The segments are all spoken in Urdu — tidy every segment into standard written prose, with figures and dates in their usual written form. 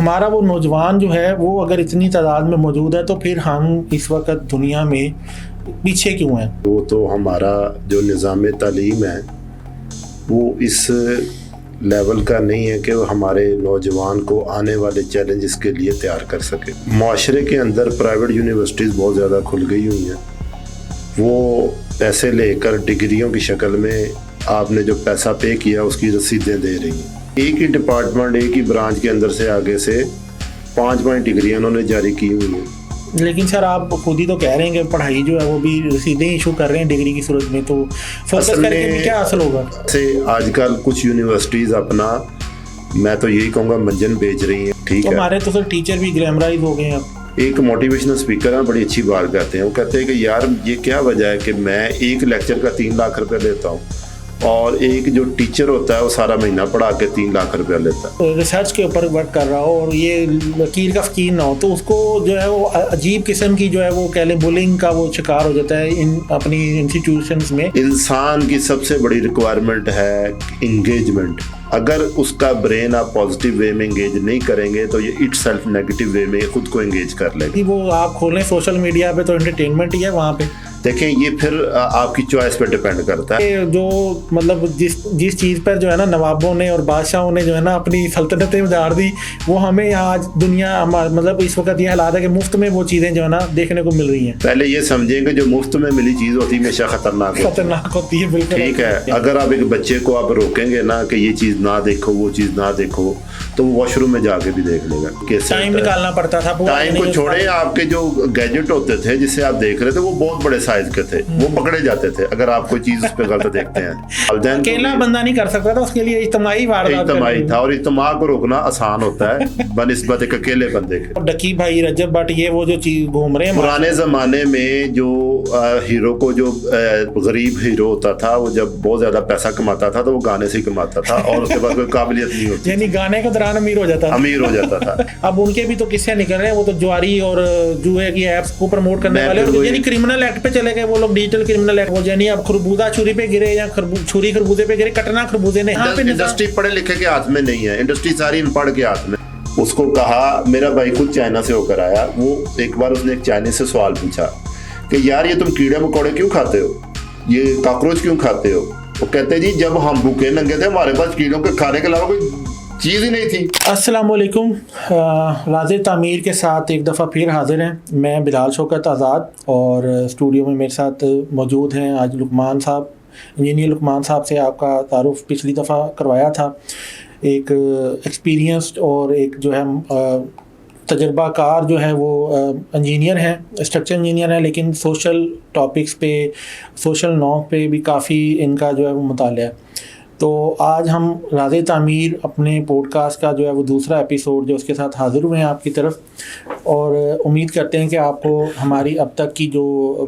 ہمارا وہ نوجوان جو ہے وہ اگر اتنی تعداد میں موجود ہے تو پھر ہم اس وقت دنیا میں پیچھے کیوں ہیں؟ وہ تو ہمارا جو نظام تعلیم ہے وہ اس لیول کا نہیں ہے کہ وہ ہمارے نوجوان کو آنے والے چیلنجز کے لیے تیار کر سکے۔ معاشرے کے اندر پرائیویٹ یونیورسٹیز بہت زیادہ کھل گئی ہوئی ہیں، وہ پیسے لے کر ڈگریوں کی شکل میں آپ نے جو پیسہ پے کیا اس کی رسیدیں دے رہی ہیں۔ ایک ہی ڈپارٹمنٹ، ایک ہی برانچ کے اندر سے آگے سے 5 ڈگریاں انہوں نے جاری کی ہوئی ہیں۔ لیکن سر آپ خود ہی تو کہہ رہے ہیں کہ پڑھائی جو ہے وہ بھی رسیدیں ایشو کر رہے ہیں ڈگری کی صورت میں، تو فوکس کر کے بھی کیا حاصل ہوگا؟ آج کل کچھ یونیورسٹیز اپنا، میں تو یہی کہوں گا، منجن بیچ رہی ہیں۔ ٹھیک ہے، ہمارے تو سر ٹیچر بھی گلیمرائز ہو گئے ہیں۔ ایک موٹیویشنل اسپیکر ہیں، بڑی اچھی بات کہتے ہیں، وہ کہتے ہیں کہ یار یہ کیا وجہ ہے کہ میں ایک لیکچر کا 3 لاکھ روپے لیتا ہوں اور ایک جو ٹیچر ہوتا ہے وہ سارا مہینہ پڑھا کے 3 لاکھ روپیہ لیتا ہے۔ ریسرچ کے اوپر ورک کر رہا ہو اور یہ وکیل کا فقیر نہ ہو تو اس کو جو ہے وہ عجیب قسم کی جو ہے وہ کہہ لیں بولنگ کا وہ شکار ہو جاتا ہے اپنی انسٹیٹیوشنز میں۔ انسان کی سب سے بڑی ریکوائرمنٹ ہے انگیجمنٹ۔ اگر اس کا برین آپ پازیٹیو وے میں انگیج نہیں کریں گے تو یہ اٹ سیلف نیگیٹو وے میں خود کو انگیج کر لے گا۔ وہ آپ کھولیں سوشل میڈیا پہ تو انٹرٹینمنٹ ہی ہے وہاں پہ، دیکھیں یہ پھر آپ کی چوائس پہ ڈیپینڈ کرتا ہے۔ جو مطلب جس چیز پر جو ہے نا نوابوں نے اور بادشاہوں نے جو ہے نا اپنی سلطنتیں اجاڑ دی، وہ ہمیں یہاں آج دنیا مطلب اس وقت یہ حالات ہے کہ مفت میں وہ چیزیں جو ہے نا دیکھنے کو مل رہی ہیں۔ پہلے یہ سمجھیں کہ جو مفت میں ملی چیز ہوتی ہے ہمیشہ خطرناک ہوتی ہے، بالکل ٹھیک ہے۔ اگر آپ ایک بچے کو آپ روکیں گے نا کہ یہ چیز نہ دیکھو، وہ چیز نہ دیکھو، تو وہ واش روم میں جا کے بھی دیکھ لے گا۔ ٹائم نکالنا پڑتا تھا، ٹائم کو چھوڑیں، آپ کے جو گیجٹ ہوتے تھے جس سے آپ دیکھ رہے تھے وہ بہت بڑے سائز کے تھے، وہ پکڑے جاتے تھے اگر آپ کوئی چیز اس پہ غلط دیکھتے ہیں۔ اکیلا بندہ نہیں کر سکتا تھا، اس کے لیے اجتماعی اجتماعی تھا، اور اجتماع کو روکنا آسان ہوتا ہے بنسبت ایک اکیلے بندے کے۔ ڈکی بھائی رجب بٹ یہ وہ جو چیز گھوم رہے ہیں پرانے زمانے میں جو ہیرو کو جو غریب ہیرو ہوتا تھا وہ جب بہت زیادہ پیسہ کماتا تھا تو وہ گانے سے ہی کماتا تھا اور اس کے بعد کوئی قابلیت نہیں ہوتی، یعنی گانے کے دوران امیر ہو جاتا تھا۔ اب ان کے بھی تو قصے نکل رہے ہیں، وہ تو جواری اور جوئے کی ایپس کو پروموٹ کرنے والے، یعنی کرمنل ایکٹ پہ چلے گئے وہ لوگ، ڈیجیٹل کرمنل ایکٹ، یعنی اب خربوزہ چھری پہ گرے یا چھری خربوزے پہ گرے، کٹنا خربوزے نے۔ انڈسٹری پڑھے لکھے کے ہاتھ میں نہیں ہے، انڈسٹری ساری ان پڑھ کے ہاتھ میں۔ اس کو کہا، میرا بھائی خود چائنا سے ہو کر آیا، وہ ایک بار اس نے ایک چائنیز سے سوال پوچھا کہ یار یہ تم کیڑے مکوڑے کیوں کھاتے ہو، یہ کاکروچ کیوں کھاتے ہو؟ وہ کہتے جی جب ہم بھوکے ننگے تھے ہمارے پاس کیڑوں کے کھانے کے علاوہ کوئی چیز ہی نہیں تھی۔ السلام علیکم، راز تعمیر کے ساتھ ایک دفعہ پھر حاضر ہیں۔ میں بلال شوکت آزاد، اور اسٹوڈیو میں میرے ساتھ موجود ہیں آج لقمان صاحب، انجینئر لقمان صاحب سے آپ کا تعارف پچھلی دفعہ کروایا تھا۔ ایک ایکسپیرینسڈ اور ایک جو ہے تجربہ کار جو ہے وہ انجینئر ہیں، اسٹرکچر انجینئر ہیں، لیکن سوشل ٹاپکس پہ، سوشل نو پہ بھی کافی ان کا جو ہے وہ مطالعہ ہے۔ تو آج ہم راز تعمیر اپنے پوڈ کاسٹ کا جو ہے وہ دوسرا ایپیسوڈ جو اس کے ساتھ حاضر ہوئے ہیں آپ کی طرف، اور امید کرتے ہیں کہ آپ کو ہماری اب تک کی جو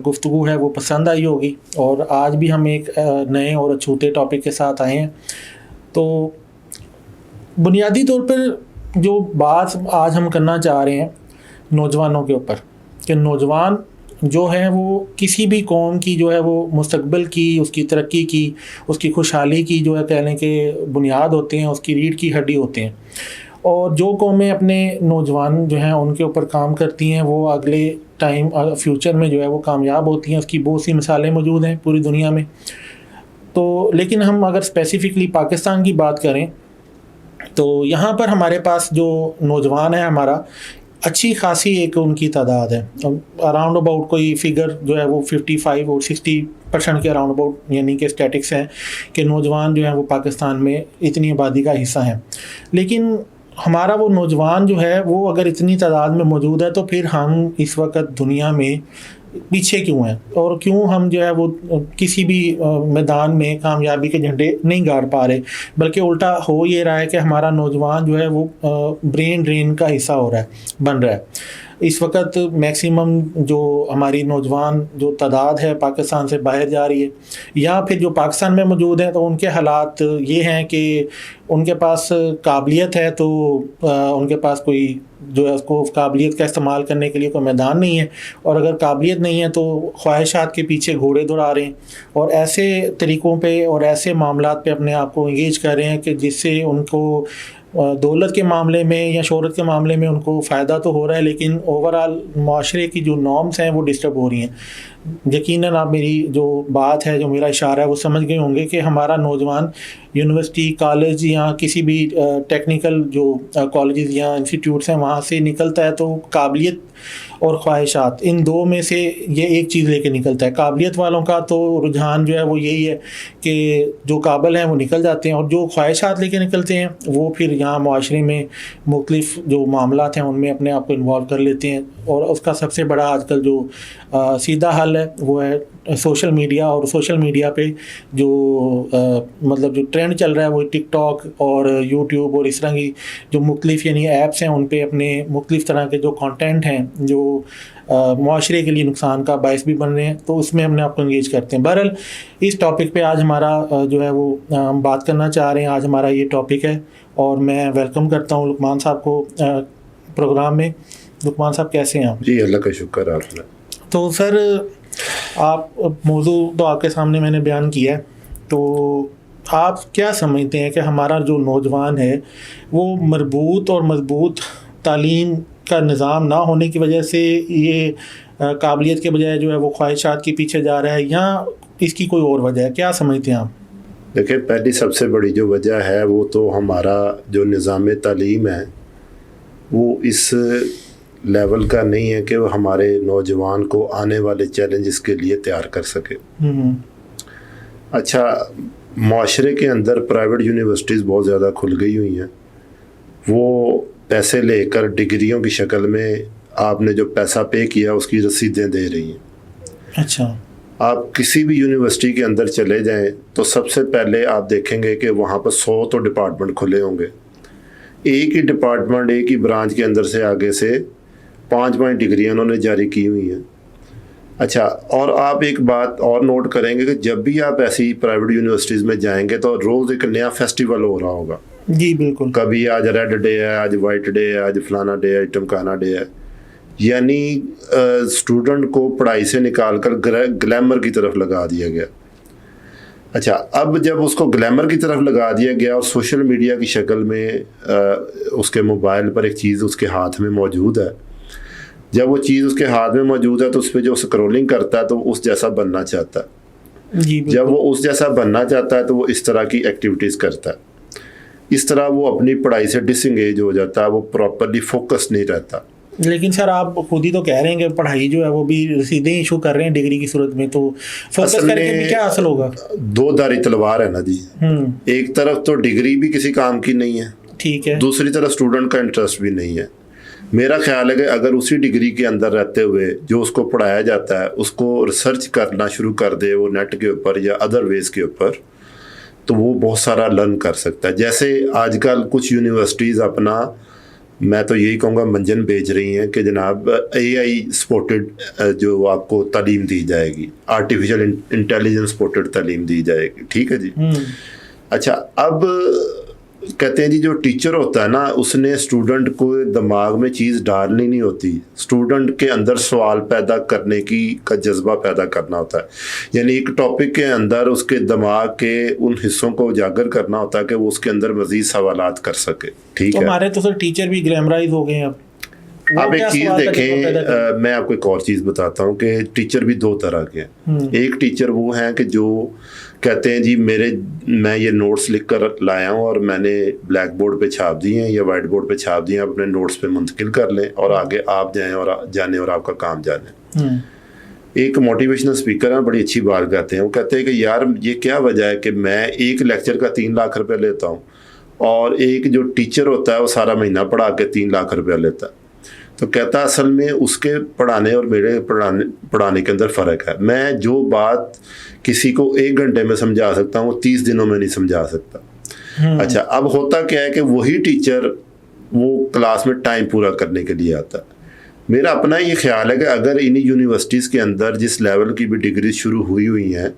گفتگو ہے وہ پسند آئی ہوگی، اور آج بھی ہم ایک نئے اور اچھوتے ٹاپک کے ساتھ آئے ہیں۔ تو بنیادی طور پر جو بات آج ہم کرنا چاہ رہے ہیں نوجوانوں کے اوپر، کہ نوجوان جو ہے وہ کسی بھی قوم کی جو ہے وہ مستقبل کی، اس کی ترقی کی، اس کی خوشحالی کی جو ہے کہہ لیں کہ بنیاد ہوتے ہیں، اس کی ریڑھ کی ہڈی ہوتے ہیں۔ اور جو قومیں اپنے نوجوان جو ہیں ان کے اوپر کام کرتی ہیں وہ اگلے ٹائم فیوچر میں جو ہے وہ کامیاب ہوتی ہیں۔ اس کی بہت سی مثالیں موجود ہیں پوری دنیا میں۔ تو لیکن ہم اگر اسپیسیفکلی پاکستان کی بات کریں تو یہاں پر ہمارے پاس جو نوجوان ہے ہمارا، اچھی خاصی ایک ان کی تعداد ہے، اراؤنڈ اباؤٹ کوئی فگر جو ہے وہ 55 اور 60% کے اراؤنڈ اباؤٹ، یعنی کہ اسٹیٹکس ہیں کہ نوجوان جو ہیں وہ پاکستان میں اتنی آبادی کا حصہ ہیں۔ لیکن ہمارا وہ نوجوان جو ہے وہ اگر اتنی تعداد میں موجود ہے تو پھر ہم اس وقت دنیا میں پیچھے کیوں ہیں، اور کیوں ہم جو ہے وہ کسی بھی میدان میں کامیابی کے جھنڈے نہیں گاڑ پا رہے، بلکہ الٹا ہو یہ رہا ہے کہ ہمارا نوجوان جو ہے وہ برین ڈرین کا حصہ ہو رہا ہے، بن رہا ہے۔ اس وقت میکسیمم جو ہماری نوجوان جو تعداد ہے پاکستان سے باہر جا رہی ہے، یا پھر جو پاکستان میں موجود ہیں تو ان کے حالات یہ ہیں کہ ان کے پاس قابلیت ہے تو ان کے پاس کوئی جو ہے اس کو قابلیت کا استعمال کرنے کے لیے کوئی میدان نہیں ہے، اور اگر قابلیت نہیں ہے تو خواہشات کے پیچھے گھوڑے دوڑا رہے ہیں، اور ایسے طریقوں پہ اور ایسے معاملات پہ اپنے آپ کو انگیج کر رہے ہیں کہ جس سے ان کو دولت کے معاملے میں یا شہرت کے معاملے میں ان کو فائدہ تو ہو رہا ہے، لیکن اوور آل معاشرے کی جو نارمس ہیں وہ ڈسٹرب ہو رہی ہیں۔ یقیناً آپ میری جو بات ہے، جو میرا اشارہ ہے، وہ سمجھ گئے ہوں گے کہ ہمارا نوجوان یونیورسٹی، کالج یا کسی بھی ٹیکنیکل جو کالجز یا انسٹیٹیوٹس ہیں وہاں سے نکلتا ہے تو قابلیت اور خواہشات، ان دو میں سے یہ ایک چیز لے کے نکلتا ہے۔ قابلیت والوں کا تو رجحان جو ہے وہ یہی ہے کہ جو قابل ہیں وہ نکل جاتے ہیں، اور جو خواہشات لے کے نکلتے ہیں وہ پھر یہاں معاشرے میں مختلف جو معاملات ہیں ان میں اپنے آپ کو انوالو کر لیتے ہیں، اور اس کا سب سے بڑا آج کل جو سیدھا حل ہے وہ ہے سوشل میڈیا۔ اور سوشل میڈیا پہ جو مطلب جو ٹرینڈ چل رہا ہے وہ ٹک ٹاک اور یوٹیوب اور اس طرح کی جو مختلف یعنی ایپس ہیں، ان پہ اپنے مختلف طرح کے جو کانٹینٹ ہیں جو معاشرے کے لیے نقصان کا باعث بھی بن رہے ہیں، تو اس میں ہم نے آپ کو انگیج کرتے ہیں۔ بہرحال اس ٹاپک پہ آج ہمارا جو ہے وہ ہم بات کرنا چاہ رہے ہیں، آج ہمارا یہ ٹاپک ہے، اور میں ویلکم کرتا ہوں لقمان صاحب کو پروگرام میں۔ لقمان صاحب کیسے ہیں آپ؟ جی اللہ کا شکر آپ نے۔ تو سر آپ موضوع تو آپ کے سامنے میں نے بیان کیا ہے، تو آپ کیا سمجھتے ہیں کہ ہمارا جو نوجوان ہے وہ مربوط اور مضبوط تعلیم کا نظام نہ ہونے کی وجہ سے یہ قابلیت کے بجائے جو ہے وہ خواہشات کے پیچھے جا رہا ہے، یا اس کی کوئی اور وجہ ہے؟ کیا سمجھتے ہیں آپ؟ دیکھیں، پہلی سب سے بڑی جو وجہ ہے وہ تو ہمارا جو نظام تعلیم ہے وہ اس لیول کا نہیں ہے کہ وہ ہمارے نوجوان کو آنے والے چیلنجز کے لیے تیار کر سکے۔ اچھا، معاشرے کے اندر پرائیویٹ یونیورسٹیز بہت زیادہ کھل گئی ہوئی ہیں، وہ پیسے لے کر ڈگریوں کی شکل میں آپ نے جو پیسہ پے کیا اس کی رسیدیں دے رہی ہیں۔ اچھا، آپ کسی بھی یونیورسٹی کے اندر چلے جائیں تو سب سے پہلے آپ دیکھیں گے کہ وہاں پر 100 تو ڈپارٹمنٹ کھلے ہوں گے، ایک ہی ڈپارٹمنٹ، ایک ہی برانچ کے اندر سے آگے سے 5 ڈگریاں انہوں نے جاری کی ہوئی ہیں۔ اچھا، اور آپ ایک بات اور نوٹ کریں گے کہ جب بھی آپ ایسی پرائیویٹ یونیورسٹیز میں جائیں گے تو روز ایک نیا فیسٹیول ہو رہا ہوگا۔ جی بالکل، کبھی آج ریڈ ڈے ہے، آج وائٹ ڈے ہے، آج فلانا ڈے ہے، ٹمکانا ڈے ہے، یعنی اسٹوڈنٹ کو پڑھائی سے نکال کر گلیمر کی طرف لگا دیا گیا۔ اچھا، اب جب اس کو گلیمر کی طرف لگا دیا گیا اور سوشل میڈیا کی شکل میں اس کے موبائل پر ایک چیز اس کے ہاتھ میں موجود ہے، جب وہ چیز اس کے ہاتھ میں موجود ہے تو اس پہ جو سکرولنگ کرتا ہے تو وہ اس جیسا بننا چاہتا ہے۔ جی جب وہ اس جیسا بننا چاہتا ہے تو وہ اس طرح کی ایکٹیویٹیز کرتا ہے، اس طرح وہ اپنی پڑھائی سے ڈس انگیج ہو جاتا ہے، وہ پراپرلی فوکس نہیں رہتا۔ لیکن سر آپ خود ہی تو کہہ رہے ہیں کہ پڑھائی جو ہے وہ بھی رسیدیں ایشو کر رہے ہیں ڈگری کی صورت میں، تو فوکس کر کے بھی کیا حاصل ہوگا؟ دو دھاری تلوار ہے نا جی، ایک طرف تو ڈگری بھی کسی کام کی نہیں ہے، ٹھیک ہے، دوسری طرف اسٹوڈنٹ کا انٹرسٹ بھی نہیں ہے۔ میرا خیال ہے کہ اگر اسی ڈگری کے اندر رہتے ہوئے جو اس کو پڑھایا جاتا ہے اس کو ریسرچ کرنا شروع کر دے وہ نیٹ کے اوپر یا ادر ویز کے اوپر، تو وہ بہت سارا لرن کر سکتا ہے۔ جیسے آج کل کچھ یونیورسٹیز اپنا، میں تو یہی کہوں گا، منجن بیچ رہی ہیں کہ جناب AI سپورٹڈ جو آپ کو تعلیم دی جائے گی، آرٹیفیشل انٹیلیجنس سپورٹڈ تعلیم دی جائے گی، ٹھیک ہے جی۔ اچھا، اب کہتے ہیں جی جو ٹیچر ہوتا ہے نا اس نے اسٹوڈنٹ کو دماغ میں چیز ڈالنی نہیں ہوتی، اسٹوڈنٹ کے اندر سوال پیدا کرنے کا جذبہ پیدا کرنا ہوتا ہے، یعنی ایک ٹاپک کے اندر اس کے دماغ کے ان حصوں کو اجاگر کرنا ہوتا ہے کہ وہ اس کے اندر مزید سوالات کر سکے، ٹھیک ہے۔ ہمارے تو سر ٹیچر بھی گلیمرائز ہو گئے ہیں اب۔ آپ ایک چیز دیکھیں، میں آپ کو ایک اور چیز بتاتا ہوں کہ ٹیچر بھی دو طرح کے ہیں۔ ایک ٹیچر وہ ہیں کہ جو کہتے ہیں جی میں یہ نوٹس لکھ کر لایا ہوں اور میں نے بلیک بورڈ پہ چھاپ دیے ہیں یا وائٹ بورڈ پہ چھاپ دیے ہیں، اپنے نوٹس پہ منتقل کر لیں اور آگے آپ جانیں اور آپ کا کام جانیں۔ ایک موٹیویشنل اسپیکر ہیں، بڑی اچھی بات کہتے ہیں، وہ کہتے ہیں کہ یار یہ کیا وجہ ہے کہ میں ایک لیکچر کا 3 لاکھ روپے لیتا ہوں اور ایک جو ٹیچر ہوتا ہے وہ سارا مہینہ پڑھا کے 3 لاکھ روپیہ لیتا ہے۔ تو کہتا اصل میں اس کے پڑھانے اور میرے پڑھانے کے اندر فرق ہے، میں جو بات کسی کو 1 گھنٹے میں سمجھا سکتا ہوں وہ 30 دنوں میں نہیں سمجھا سکتا۔ اچھا، اب ہوتا کیا ہے کہ وہی ٹیچر وہ کلاس میں ٹائم پورا کرنے کے لیے آتا ہے۔ میرا اپنا یہ خیال ہے کہ اگر انہی یونیورسٹیز کے اندر جس لیول کی بھی ڈگریز شروع ہوئی ہیں،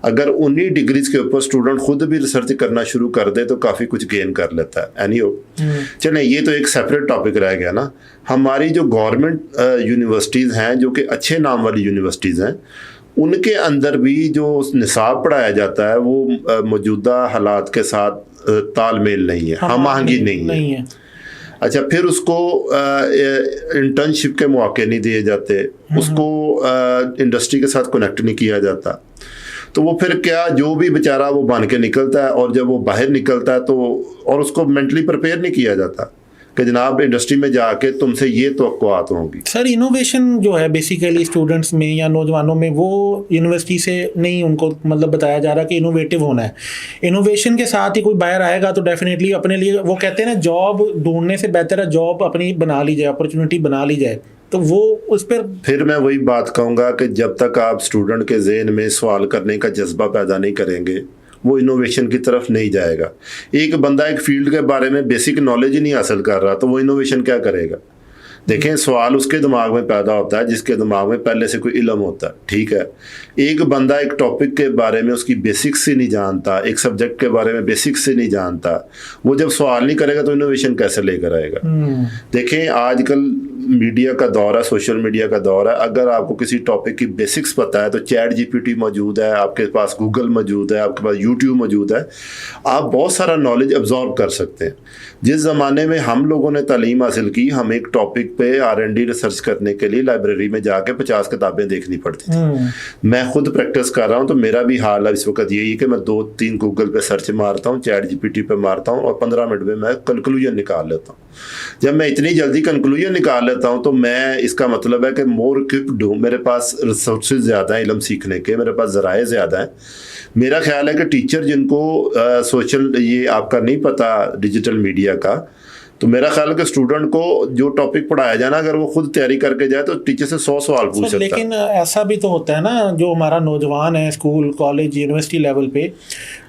اگر انہی ڈگریز کے اوپر اسٹوڈنٹ خود بھی ریسرچ کرنا شروع کر دے تو کافی کچھ گین کر لیتا ہے۔ اینی ہو، چلیں یہ تو ایک سیپریٹ ٹاپک رہ گیا نا۔ ہماری جو گورنمنٹ یونیورسٹیز ہیں جو کہ اچھے نام والی یونیورسٹیز ہیں، ان کے اندر بھی جو نصاب پڑھایا جاتا ہے وہ موجودہ حالات کے ساتھ تال میل نہیں ہے, ہم آہنگی نہیں ہے. اچھا, پھر اس کو انٹرنشپ کے مواقع نہیں دیے جاتے, اس کو انڈسٹری کے ساتھ کنیکٹ نہیں کیا جاتا, تو وہ پھر کیا جو بھی بیچارہ وہ بن کے نکلتا ہے, اور جب وہ باہر نکلتا ہے تو اور اس کو مینٹلی پریپیئر نہیں کیا جاتا کہ جناب انڈسٹری میں جا کے تم سے یہ توقعات ہوں گی. سر انوویشن جو ہے بیسیکلی اسٹوڈنٹس میں یا نوجوانوں میں وہ یونیورسٹی سے نہیں ان کو مطلب بتایا جا رہا کہ انوویٹیو ہونا ہے. انوویشن کے ساتھ ہی کوئی باہر آئے گا تو ڈیفینیٹلی اپنے لیے وہ کہتے ہیں نا جاب ڈھونڈنے سے بہتر ہے جاب اپنی بنا لی جائے, اپرچونیٹی بنا لی جائے. تو وہ اس پر پھر میں وہی بات کہوں گا کہ جب تک آپ اسٹوڈنٹ کے ذہن میں سوال کرنے کا جذبہ پیدا نہیں کریں گے وہ انوویشن کی طرف نہیں جائے گا. ایک بندہ ایک فیلڈ کے بارے میں بیسک نالج ہی نہیں حاصل کر رہا تو وہ انوویشن کیا کرے گا؟ دیکھیں, سوال اس کے دماغ میں پیدا ہوتا ہے جس کے دماغ میں پہلے سے کوئی علم ہوتا ہے, ٹھیک ہے. ایک بندہ ایک ٹاپک کے بارے میں اس کی بیسکس سے نہیں جانتا, ایک سبجیکٹ کے بارے میں بیسکس سے نہیں جانتا, وہ جب سوال نہیں کرے گا تو انوویشن کیسے لے کر آئے گا؟ دیکھیں, آج کل میڈیا کا دور ہے, سوشل میڈیا کا دور ہے. اگر آپ کو کسی ٹاپک کی بیسکس پتہ ہے تو چیٹ جی پی ٹی موجود ہے, آپ کے پاس گوگل موجود ہے, آپ کے پاس یوٹیوب موجود ہے, آپ بہت سارا نالج ابزارو کر سکتے ہیں. جس زمانے میں ہم لوگوں نے تعلیم حاصل کی, ہم ایک ٹاپک پہ R&D ریسرچ کرنے کے لیے لائبریری میں جا کے 50 کتابیں دیکھنی پڑتی تھیں. میں خود پریکٹس کر رہا ہوں تو میرا بھی حال ہے اس وقت یہی ہے کہ میں 2-3 گوگل پہ سرچ مارتا ہوں, چیٹ جی پی ٹی پہ مارتا ہوں, اور 15 منٹ میں کنکلوژن نکال لیتا ہوں. جب میں اتنی جلدی کنکلوژن نکال لیتا ہوں تو میں اس کا مطلب ہے کہ مور اکوپڈ ہوں, میرے پاس ریسورسز زیادہ ہیں علم سیکھنے کے, میرے پاس ذرائع زیادہ ہیں. میرا خیال ہے کہ ٹیچر جن کو سوشل یہ آپ کا نہیں پتہ ڈیجیٹل میڈیا کا, تو میرا خیال ہے کہ اسٹوڈنٹ کو جو ٹاپک پڑھایا جائے نا, اگر وہ خود تیاری کر کے جائے تو ٹیچر سے 100 سوال پوچھ سکتا ہے. لیکن ایسا بھی تو ہوتا ہے نا, جو ہمارا نوجوان ہے اسکول کالج یونیورسٹی لیول پہ,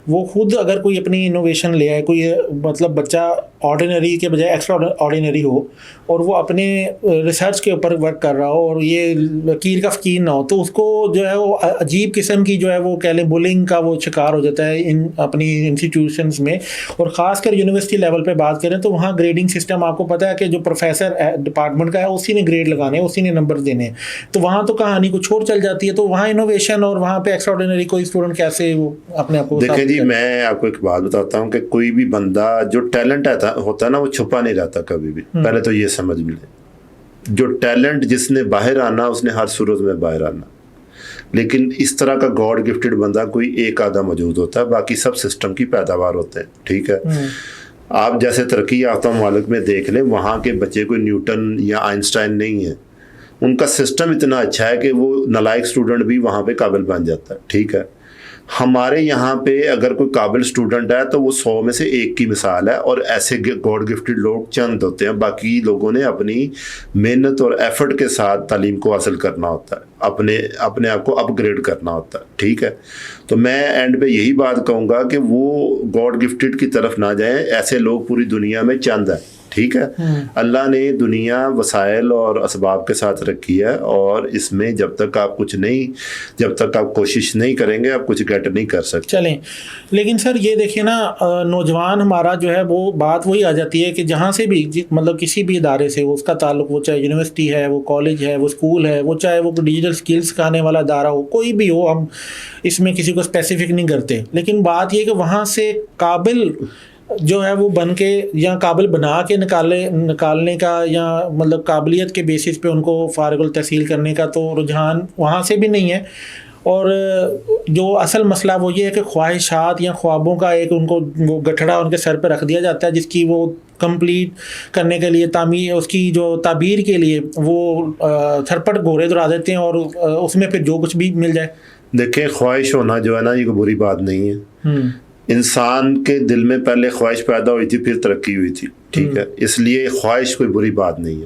وہ خود اگر کوئی اپنی انوویشن لے آئے, کوئی مطلب بچہ آرڈینری کے بجائے ایکسٹرا آرڈینری ہو اور وہ اپنے ریسرچ کے اوپر ورک کر رہا ہو اور یہ وکیل کا فقیر نہ ہو, تو اس کو جو ہے وہ عجیب قسم کی جو ہے وہ کہہ لیں بولنگ کا وہ شکار ہو جاتا ہے اپنی انسٹیٹیوشنز میں. اور خاص کر یونیورسٹی لیول پہ بات کریں تو وہاں گریڈنگ سسٹم آپ کو پتہ ہے کہ جو پروفیسر ڈپارٹمنٹ کا ہے اسی نے گریڈ لگانے, اسی نے نمبر دینے ہیں, تو وہاں تو کہانی کچھ اور چل جاتی ہے. تو وہاں انوویشن اور وہاں پہ ایکسٹرا آرڈینری کوئی اسٹوڈنٹ کیسے وہ اپنے آپ کو دیکھیں جی, میں آپ کو ایک بات بتاتا ہوں کہ کوئی بھی بندہ جو ٹیلنٹ ہوتا ہے نا وہ چھپا نہیں رہتا کبھی بھی. پہلے تو یہ سمجھ ملے, جو ٹیلنٹ جس نے باہر آنا اس نے ہر صورت میں باہر آنا, لیکن اس طرح کا گاڈ گفٹڈ بندہ کوئی ایک آدھا موجود ہوتا ہے, باقی سب سسٹم کی پیداوار ہوتے ہیں, ٹھیک ہے. آپ جیسے ترقی یافتہ ممالک میں دیکھ لیں, وہاں کے بچے کوئی نیوٹن یا آئنسٹائن نہیں ہے, ان کا سسٹم اتنا اچھا ہے کہ وہ نالائق اسٹوڈنٹ بھی وہاں پہ قابل بن جاتا ہے, ٹھیک ہے. ہمارے یہاں پہ اگر کوئی قابل اسٹوڈنٹ ہے تو وہ 100 میں سے 1 کی مثال ہے, اور ایسے گاڈ گفٹڈ لوگ چند ہوتے ہیں. باقی لوگوں نے اپنی محنت اور ایفرٹ کے ساتھ تعلیم کو حاصل کرنا ہوتا ہے, اپنے آپ کو اپ گریڈ کرنا ہوتا ہے, ٹھیک ہے. تو میں اینڈ پہ یہی بات کہوں گا کہ وہ گاڈ گفٹڈ کی طرف نہ جائیں, ایسے لوگ پوری دنیا میں چند ہیں, ٹھیک ہے. اللہ نے دنیا وسائل اور اسباب کے ساتھ رکھی ہے, اور اس میں جب تک آپ کوشش نہیں کریں گے آپ کچھ گیٹ نہیں کر سکتے. چلیں, لیکن سر یہ دیکھیں نا, نوجوان ہمارا جو ہے وہ بات وہی آ جاتی ہے کہ جہاں سے بھی مطلب کسی بھی ادارے سے اس کا تعلق, وہ چاہے یونیورسٹی ہے, وہ کالج ہے, وہ اسکول ہے, وہ چاہے وہ ڈیجیٹل اسکلس سکھانے والا ادارہ ہو, کوئی بھی ہو, ہم اس میں کسی کو اسپیسیفک نہیں کرتے. لیکن بات یہ کہ وہاں سے قابل جو ہے وہ بن کے یا قابل بنا کے نکالنے کا یا مطلب قابلیت کے بیسس پہ ان کو فارغ التحصیل کرنے کا تو رجحان وہاں سے بھی نہیں ہے. اور جو اصل مسئلہ وہ یہ ہے کہ خواہشات یا خوابوں کا ایک ان کو وہ گٹھڑا ان کے سر پہ رکھ دیا جاتا ہے, جس کی وہ کمپلیٹ کرنے کے لیے اس کی جو تعبیر کے لیے وہ تھرپٹ گھوڑے دوڑا دیتے ہیں, اور اس میں پھر جو کچھ بھی مل جائے. دیکھیں, خواہش ہونا جو ہے نا یہ کوئی بری بات نہیں ہے. انسان کے دل میں پہلے خواہش پیدا ہوئی تھی, پھر ترقی ہوئی تھی, ٹھیک ہے. اس لیے خواہش کوئی بری بات نہیں ہے,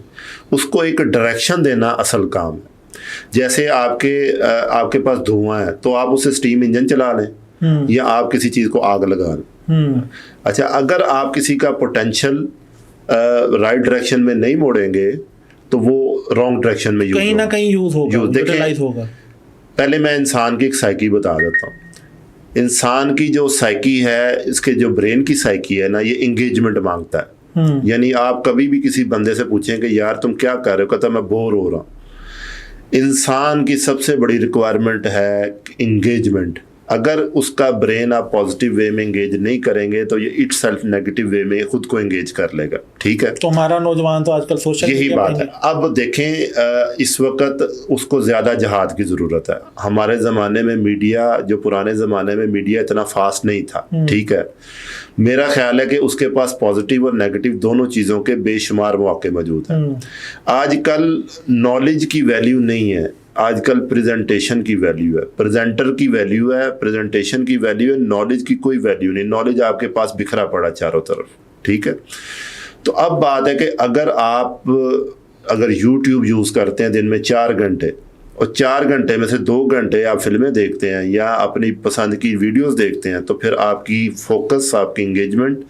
اس کو ایک ڈائریکشن دینا اصل کام ہے. جیسے آپ کے پاس دھواں ہے تو آپ اسے اسٹیم انجن چلا لیں, یا آپ کسی چیز کو آگ لگا لیں. اچھا, اگر آپ کسی کا پوٹینشیل رائٹ ڈائریکشن میں نہیں موڑیں گے تو وہ رانگ ڈائریکشن میں کہیں نہ کہیں یوز ہوگا. پہلے میں انسان کی ایک سائیکی بتا دیتا ہوں. انسان کی جو سائیکی ہے, اس کے جو برین کی سائیکی ہے نا, یہ انگیجمنٹ مانگتا ہے. یعنی آپ کبھی بھی کسی بندے سے پوچھیں کہ یار تم کیا کر رہے ہو, کہتا میں بور ہو رہا ہوں. انسان کی سب سے بڑی ریکوائرمنٹ ہے انگیجمنٹ. اگر اس کا برین آپ پازیٹیو وے میں انگیج نہیں کریں گے تو یہ اٹ سیلف نیگیٹو وے میں خود کو انگیج کر لے گا. ٹھیک ہے, تو ہمارا نوجوان تو آج کل سوشل یہی بات ہے. اب دیکھیں اس وقت اس کو زیادہ جہاد کی ضرورت ہے. ہمارے زمانے میں میڈیا, جو پرانے زمانے میں میڈیا اتنا فاسٹ نہیں تھا, ٹھیک ہے, میرا خیال ہے کہ اس کے پاس پازیٹیو اور نیگیٹو دونوں چیزوں کے بے شمار مواقع موجود ہیں. آج کل نالج کی ویلیو نہیں ہے, آج کل پریزنٹیشن کی ویلیو ہے, پریزنٹر کی ویلیو ہے, پریزنٹیشن کی ویلیو ہے, نالج کی کوئی ویلیو نہیں. نالج آپ کے پاس بکھرا پڑا چاروں طرف. ٹھیک ہے, تو اب بات ہے کہ اگر یوٹیوب یوز کرتے ہیں دن میں 4 گھنٹے, اور 4 گھنٹے میں سے 2 گھنٹے آپ فلمیں دیکھتے ہیں یا اپنی پسند کی ویڈیوز دیکھتے ہیں, تو پھر آپ کی فوکس, آپ کی انگیجمنٹ,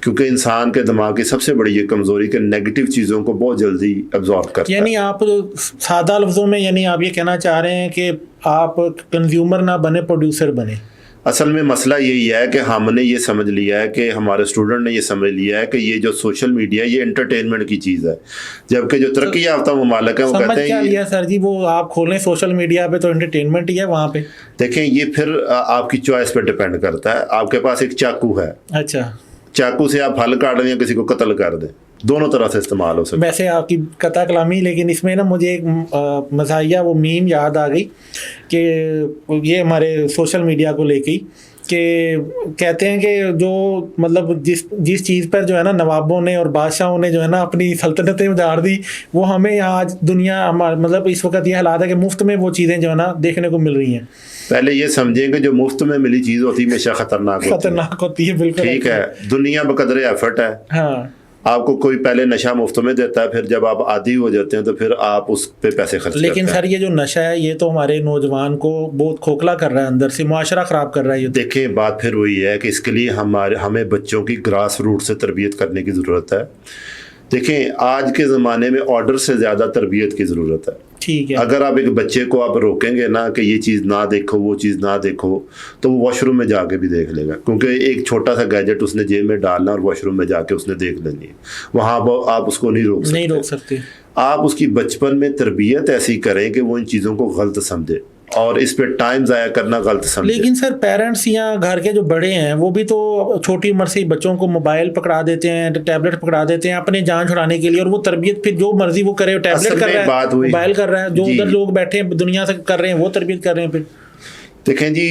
کیونکہ انسان کے دماغ کی سب سے بڑی یہ کمزوری کہ نیگیٹو چیزوں کو بہت جلدی ابزارب کرتا ہے. یعنی آپ سادہ لفظوں میں یعنی آپ یہ کہنا چاہ رہے ہیں کہ آپ کنزیومر نہ بنے, پروڈیوسر بنے. اصل میں مسئلہ یہی ہے کہ ہم نے یہ سمجھ لیا ہے, کہ ہمارے اسٹوڈنٹ نے یہ سمجھ لیا ہے کہ یہ جو سوشل میڈیا یہ انٹرٹینمنٹ کی چیز ہے, جبکہ جو ترقی یافتہ ممالک ہیں وہ کہتے ہیں کیا لیا سر جی, وہ آپ کھولیں سوشل میڈیا پہ تو انٹرٹینمنٹ ہی ہے وہاں پہ. دیکھیں یہ پھر آپ کی چوائس پہ ڈپینڈ کرتا ہے. آپ کے پاس ایک چاقو ہے, اچھا, چاقو سے آپ پھل کاٹ دیں یا کسی کو قتل کر دیں, دونوں طرح سے استعمال ہو سکتا ہے. ویسے آپ کی قطع کلامی, لیکن اس میں نا مجھے ایک مزاحیہ وہ میم یاد آ گئی کہ یہ ہمارے سوشل میڈیا کو لے کے ہی, کہ کہتے ہیں کہ جو مطلب جس چیز پر جو ہے نا نوابوں نے اور بادشاہوں نے جو ہے نا اپنی سلطنتیں اجاڑ دی, وہ ہمیں یہاں آج دنیا مطلب اس وقت یہ حالات ہے کہ مفت میں وہ چیزیں جو ہے نا دیکھنے کو مل رہی ہیں. پہلے یہ سمجھیں کہ جو مفت میں ملی چیز ہوتی ہے ہمیشہ خطرناک ہوتی ہے. بالکل ٹھیک ہے, دنیا بقدر ایفرٹ ہے. ہاں, آپ کو کوئی پہلے نشہ مفت میں دیتا ہے, پھر جب آپ عادی ہو جاتے ہیں تو پھر آپ اس پہ پیسے خرچ کرتے ہیں. لیکن سر یہ جو نشہ ہے یہ تو ہمارے نوجوان کو بہت کھوکھلا کر رہا ہے, اندر سے معاشرہ خراب کر رہا ہے. دیکھیں بات پھر وہی ہے کہ اس کے لیے ہمیں بچوں کی گراس روٹ سے تربیت کرنے کی ضرورت ہے. دیکھیں آج کے زمانے میں آرڈر سے زیادہ تربیت کی ضرورت ہے. ٹھیک ہے, اگر آپ ایک بچے کو آپ روکیں گے نا کہ یہ چیز نہ دیکھو, وہ چیز نہ دیکھو, تو وہ واش روم میں جا کے بھی دیکھ لے گا, کیونکہ ایک چھوٹا سا گیجٹ اس نے جیب میں ڈالنا اور واش روم میں جا کے اس نے دیکھ لینی ہے. وہاں آپ اس کو نہیں روک سکتے. آپ اس کی بچپن میں تربیت ایسی کریں کہ وہ ان چیزوں کو غلط سمجھے, اور اس پہ ٹائم ضائع کرنا غلط سمجھے. لیکن سر پیرنٹس یا گھر کے جو بڑے ہیں وہ بھی تو چھوٹی عمر سے ہی بچوں کو موبائل پکڑا دیتے ہیں, ٹیبلٹ پکڑا دیتے ہیں اپنے جان چھڑانے کے لیے, اور وہ تربیت پھر جو مرضی وہ کرے, ٹیبلٹ کر رہا ہے, موبائل کر رہا ہے, جو ادھر لوگ بیٹھے ہیں دنیا سے کر رہے ہیں وہ تربیت کر رہے ہیں. پھر دیکھیں جی,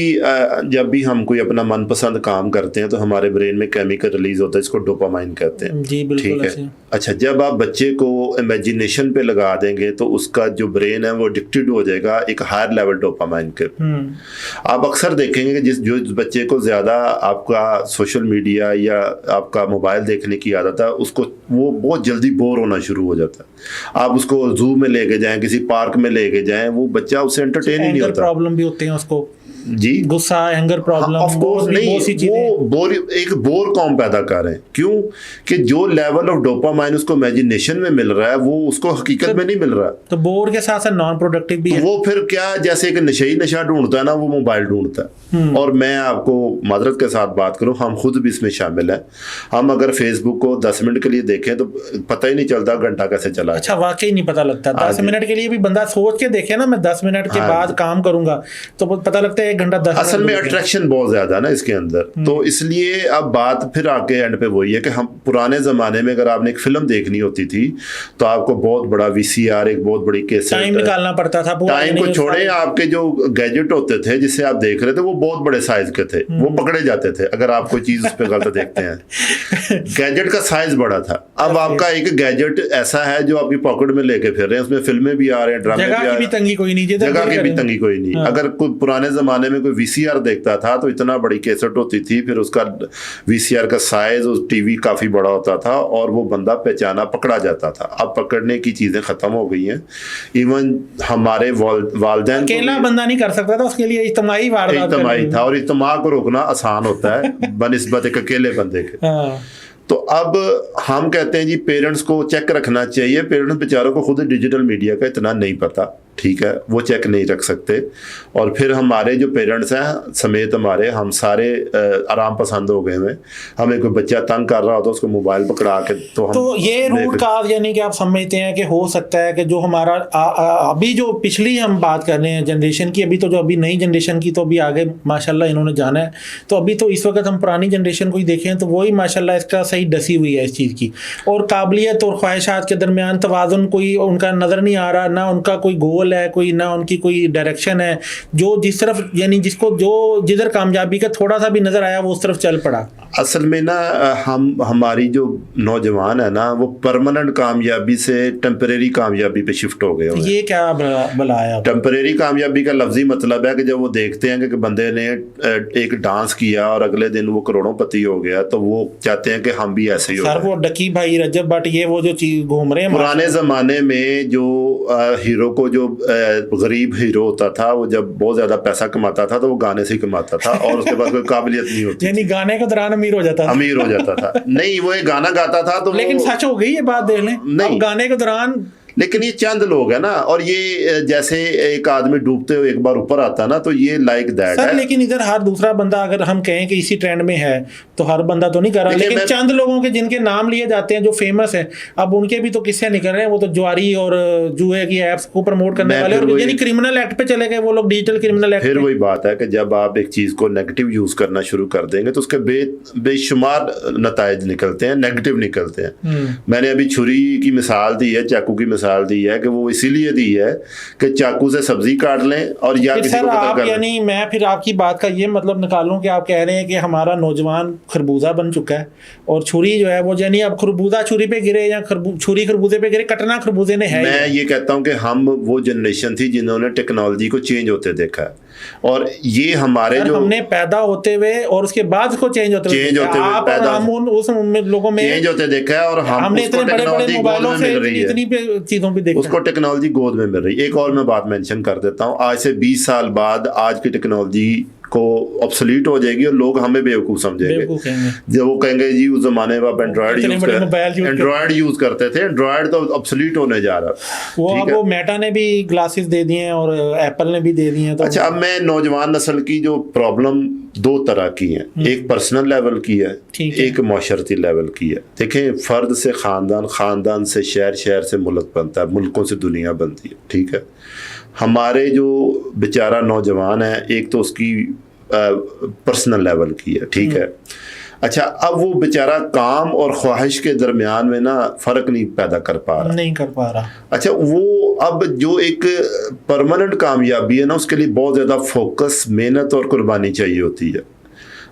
جب بھی ہم کوئی اپنا من پسند کام کرتے ہیں تو ہمارے برین میں کیمیکل ریلیز ہوتا ہے, اس کو ڈوپامائن کہتے ہیں. جی بالکل. ٹھیک ہے, اچھا, جب آپ بچے کو امیجینیشن پہ لگا دیں گے تو اس کا جو برین ہے وہ ایڈکٹڈ ہو جائے گا ایک ہائر لیول ڈوپامائن کے. آپ اکثر دیکھیں گے کہ جو بچے کو زیادہ آپ کا سوشل میڈیا یا آپ کا موبائل دیکھنے کی عادت ہے, اس کو وہ بہت جلدی بور ہونا شروع ہو جاتا ہے. آپ اس کو زو میں لے کے جائیں, کسی پارک میں لے کے جائیں, وہ بچہ اس سے انٹرٹین ہی نہیں ہوتا. پرابلم بھی ہوتے ہیں اس کو, جی غصہ, اینگر پرابلم, آف کورس نہیں, وہ ایک بور قوم پیدا کر رہے ہیں. کیوں کہ جو لیول آف ڈوپامائن اس کو امیجینیشن میں مل رہا ہے وہ اس کو حقیقت میں نہیں مل رہا. تو بور کے ساتھ ساتھ نان پروڈکٹیو بھی ہے. وہ پھر کیا, جیسے کہ نشہ ڈھونڈتا ہے نا, وہ موبائل ڈھونڈتا ہے. اور میں آپ کو معذرت کے ساتھ بات کروں, ہم خود بھی اس میں شامل ہیں. ہم اگر فیس بک کو 10 منٹ کے لیے دیکھیں تو پتہ ہی نہیں چلتا گھنٹہ کیسے چلا. اچھا, واقعی نہیں پتہ لگتا. 10 منٹ کے لیے بھی بندہ سوچ کے دیکھے نا, میں 10 منٹ کے بعد کام کروں گا, تو پتہ لگتا ہے 1 گھنٹہ 10 اصل میں اٹریکشن بہت زیادہ ہے نا اس کے اندر. تو اس لیے اب بات پھر آ کے اینڈ پہ وہی ہے کہ ہم پرانے زمانے میں اگر آپ نے ایک فلم دیکھنی ہوتی تھی تو آپ کو بہت بڑا VCR, ایک بہت بڑی کیسٹ, ٹائم نکالنا پڑتا تھا. ٹائم کو چھوڑیں, آپ کے جو گیجٹ ہوتے تھے جس سے آپ دیکھ رہے تھے وہ بہت بڑے سائز کے تھے, وہ پکڑے جاتے تھے اگر آپ کوئی چیز اس پہ غلط دیکھتے ہیں. گیجٹ کا سائز بڑا تھا. اب آپ کا ایک گیجٹ ایسا ہے جو آپ کی پاکٹ میں لے کے پھر رہے ہیں, اس میں فلمیں بھی آ رہے ہیں, ڈرامے بھی آ رہے ہیں, جگہ کی بھی تنگی کوئی نہیں. اگر کوئی پرانے زمانے میں کوئی VCR دیکھتا تھا تو اتنا بڑی کیسٹ ہوتی تھی, پھر اس کا VCR کا سائز اور ٹی وی کافی بڑا ہوتا تھا, اور وہ بندہ پہچانا پکڑا جاتا تھا. اب پکڑنے کی چیزیں ختم ہو گئی ہیں. ایون ہمارے والدین اکیلا بندہ نہیں کر سکتا تھا, اس کے لیے اجتماعی تھا, اور اجتماع کو روکنا آسان ہوتا ہے بنسبت ایک اکیلے بندے کے. تو اب ہم کہتے ہیں جی پیرنٹس کو چیک رکھنا چاہیے. پیرنٹس بیچاروں کو خود ڈیجیٹل میڈیا کا اتنا نہیں پتا, ٹھیک ہے, وہ چیک نہیں رکھ سکتے. اور پھر ہمارے جو پیرنٹس ہیں سمیت ہمارے, ہم سارے آرام پسند ہو گئے ہیں. ہمیں کوئی بچہ تنگ کر رہا ہوتا ہے اس کو موبائل پکڑا کے تو یہ روٹ کاز یعنی کہ آپ سمجھتے ہیں کہ ہو سکتا ہے کہ جو ہمارا ابھی جو پچھلی ہم بات کر رہے ہیں جنریشن کی, ابھی تو جو ابھی نئی جنریشن کی تو ابھی آگے ماشاءاللہ انہوں نے جانا ہے, تو ابھی تو اس وقت ہم پرانی جنریشن کو ہی دیکھیں تو وہی ماشاءاللہ اس کا صحیح ڈسی ہوئی ہے اس چیز کی, اور قابلیت اور خواہشات کے درمیان توازن کوئی ان کا نظر نہیں آ رہا, نہ ان کا کوئی گول ہے کوئی, نہ ان کی کوئی ڈائریکشن ہے, جو جس طرف یعنی جس کو جو جدھر کامیابی کا تھوڑا سا بھی نظر آیا وہ اس طرف چل پڑا. اصل میں نا ہماری جو نوجوان ہے نا وہ پرماننٹ کامیابی سے ٹیمپریری کامیابی پہ شفٹ ہو گئے ہوئے ہیں. یہ کیا بلایا؟ ٹیمپریری کامیابی کا لفظی مطلب ہے کہ جب وہ دیکھتے ہیں کہ بندے نے ایک ڈانس کیا اور اگلے دن وہ کروڑوں پتی ہو گیا تو وہ چاہتے ہیں کہ ہم بھی ایسے ہی ہو. سر وہ ڈکی بھائی رجب بٹ یہ وہ جو چیز گھوم رہے ہیں پرانے زمانے میں جو ہیرو کو جو غریب ہیرو ہوتا تھا وہ جب بہت زیادہ پیسہ کماتا تھا تو وہ گانے سے ہی کماتا تھا اور اس کے پاس کوئی قابلیت نہیں ہوتی, یعنی گانے کے دوران امیر ہو جاتا تھا. نہیں وہ ایک گانا گاتا تھا تو لیکن سچ ہو گئی یہ بات دیکھ لیں, اب گانے کے دوران لیکن یہ چند لوگ ہیں نا, اور یہ جیسے ایک آدمی ڈوبتے ہوئے ایک بار اوپر آتا ہے نا تو یہ لائک دیٹ ہے. لیکن ادھر ہر دوسرا بندہ اگر ہم کہیں کہ اسی ٹرینڈ میں ہے تو ہر بندہ تو نہیں کر رہا, لیکن چند لوگوں کے جن کے نام لیے جاتے ہیں جو فیمس ہیں اب ان کے بھی تو قصے نکل رہے ہیں, وہ تو جواری اور جوئے کی ایپس کو پروموٹ کرنے والے, اور یعنی کرمنل ایکٹ پہ چلے گئے وہ لوگ, ڈیجیٹل کرمنل ایکٹ. پھر وہی بات ہے کہ جب آپ ایک چیز کو نیگیٹو یوز کرنا شروع کر دیں گے تو اس کے بے شمار نتائج نکلتے ہیں, نیگیٹو نکلتے ہیں. میں نے ابھی چھری کی مثال دی ہے, چاقو کی مثال دی ہے کہ وہ اسی لیے دی ہے کہ چاقو سے سبزی کاٹ لیں اور یا کسی کو قتل کر لیں. یعنی میں پھر آپ کی بات کا یہ مطلب نکالوں کہ آپ کہہ رہے ہیں کہ ہمارا نوجوان خربوزہ بن چکا ہے اور چھری جو ہے وہ یعنی اب خربوزہ چھری پہ گرے یا چھری خربوزے پہ گرے, کٹنا خربوزے نے ہے. میں یہ کہتا ہوں کہ ہم وہ جنریشن تھی جنہوں نے ٹیکنالوجی کو چینج ہوتے دیکھا ہے, اور یہ ہمارے جو ہم نے پیدا ہوتے ہوئے اور اس کے بعد اس کو چینج ہوتے ہوئے لوگوں میں چینج ہوتے دیکھا ہے, اور ہم نے اتنے بڑے بڑے موبائلوں سے اتنی چیزوں پہ دیکھا, اس کو ٹیکنالوجی گود میں مل رہی. ایک اور میں بات مینشن کر دیتا ہوں, آج سے 20 سال بعد آج کی ٹیکنالوجی کو obsolete ہو جائے گی اور لوگ ہمیں بیوقوف سمجھیں گے. جب وہ کہیں گے جی اس زمانے میں آپ اینڈرائڈ یوز کرتے تھے, اینڈرائڈ تو obsolete ہونے جا رہا. وہ میٹا نے بھی گلاسز دے دیے ہیں اور ایپل نے بھی دے دیے ہیں. اچھا اب میں نوجوان نسل کی جو پرابلم دو طرح کی ہیں, ایک پرسنل لیول کی ہے, ایک معاشرتی لیول کی ہے. دیکھیں فرد سے خاندان, خاندان سے شہر, شہر سے ملک بنتا ہے, ملکوں سے دنیا بنتی ہے. ٹھیک ہے, ہمارے جو بیچارہ نوجوان ہے ایک تو اس کی پرسنل لیول کی ہے. ٹھیک ہے, اچھا اب وہ بیچارہ کام اور خواہش کے درمیان میں نا فرق نہیں پیدا کر پا رہا. اچھا وہ اب جو ایک پرماننٹ کامیابی ہے نا اس کے لیے بہت زیادہ فوکس, محنت اور قربانی چاہیے ہوتی ہے,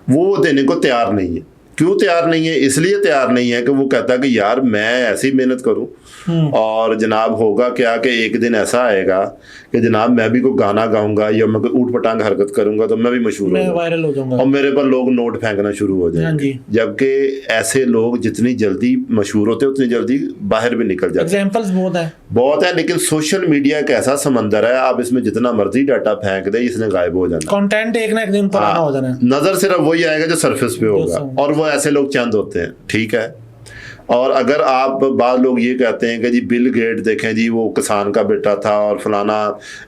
وہ دینے کو تیار نہیں ہے. کیوں تیار نہیں ہے؟ اس لیے تیار نہیں ہے کہ وہ کہتا ہے کہ یار میں ایسی محنت کروں اور جناب ہوگا کیا کہ ایک دن ایسا آئے گا کہ جناب میں بھی کوئی گانا گاؤں گا یا میں کوئی اوٹ پٹانگ حرکت کروں گا تو میں بھی مشہور ہو جاؤں گا اور میرے پر لوگ نوٹ پھینکنا شروع ہو جائیں گے. جبکہ ایسے لوگ جتنی جلدی مشہور ہوتے اتنی جلدی باہر بھی نکل جاتے ہیں. ایگزامپلز بہت ہے, لیکن سوشل میڈیا ایک ایسا سمندر ہے, آپ اس میں جتنا مرضی ڈاٹا پھینک دیں اس نے غائب ہو جانا, کنٹینٹ ایک نہ ایک دن پرانا ہو جانا, نظر صرف وہی آئے گا جو سرفیس پہ ہوگا, اور وہ ایسے لوگ چند ہوتے ہیں. ٹھیک ہے, اور اگر آپ بعض لوگ یہ کہتے ہیں کہ جی بل گیٹ دیکھیں جی وہ کسان کا بیٹا تھا اور فلانا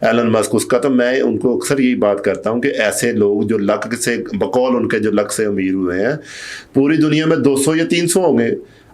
ایلن مسک اس کا, تو میں ان کو اکثر یہی بات کرتا ہوں کہ ایسے لوگ جو لک سے بقول ان کے جو لک سے امیر ہوئے ہیں پوری دنیا میں 200 یا 300 ہوں گے,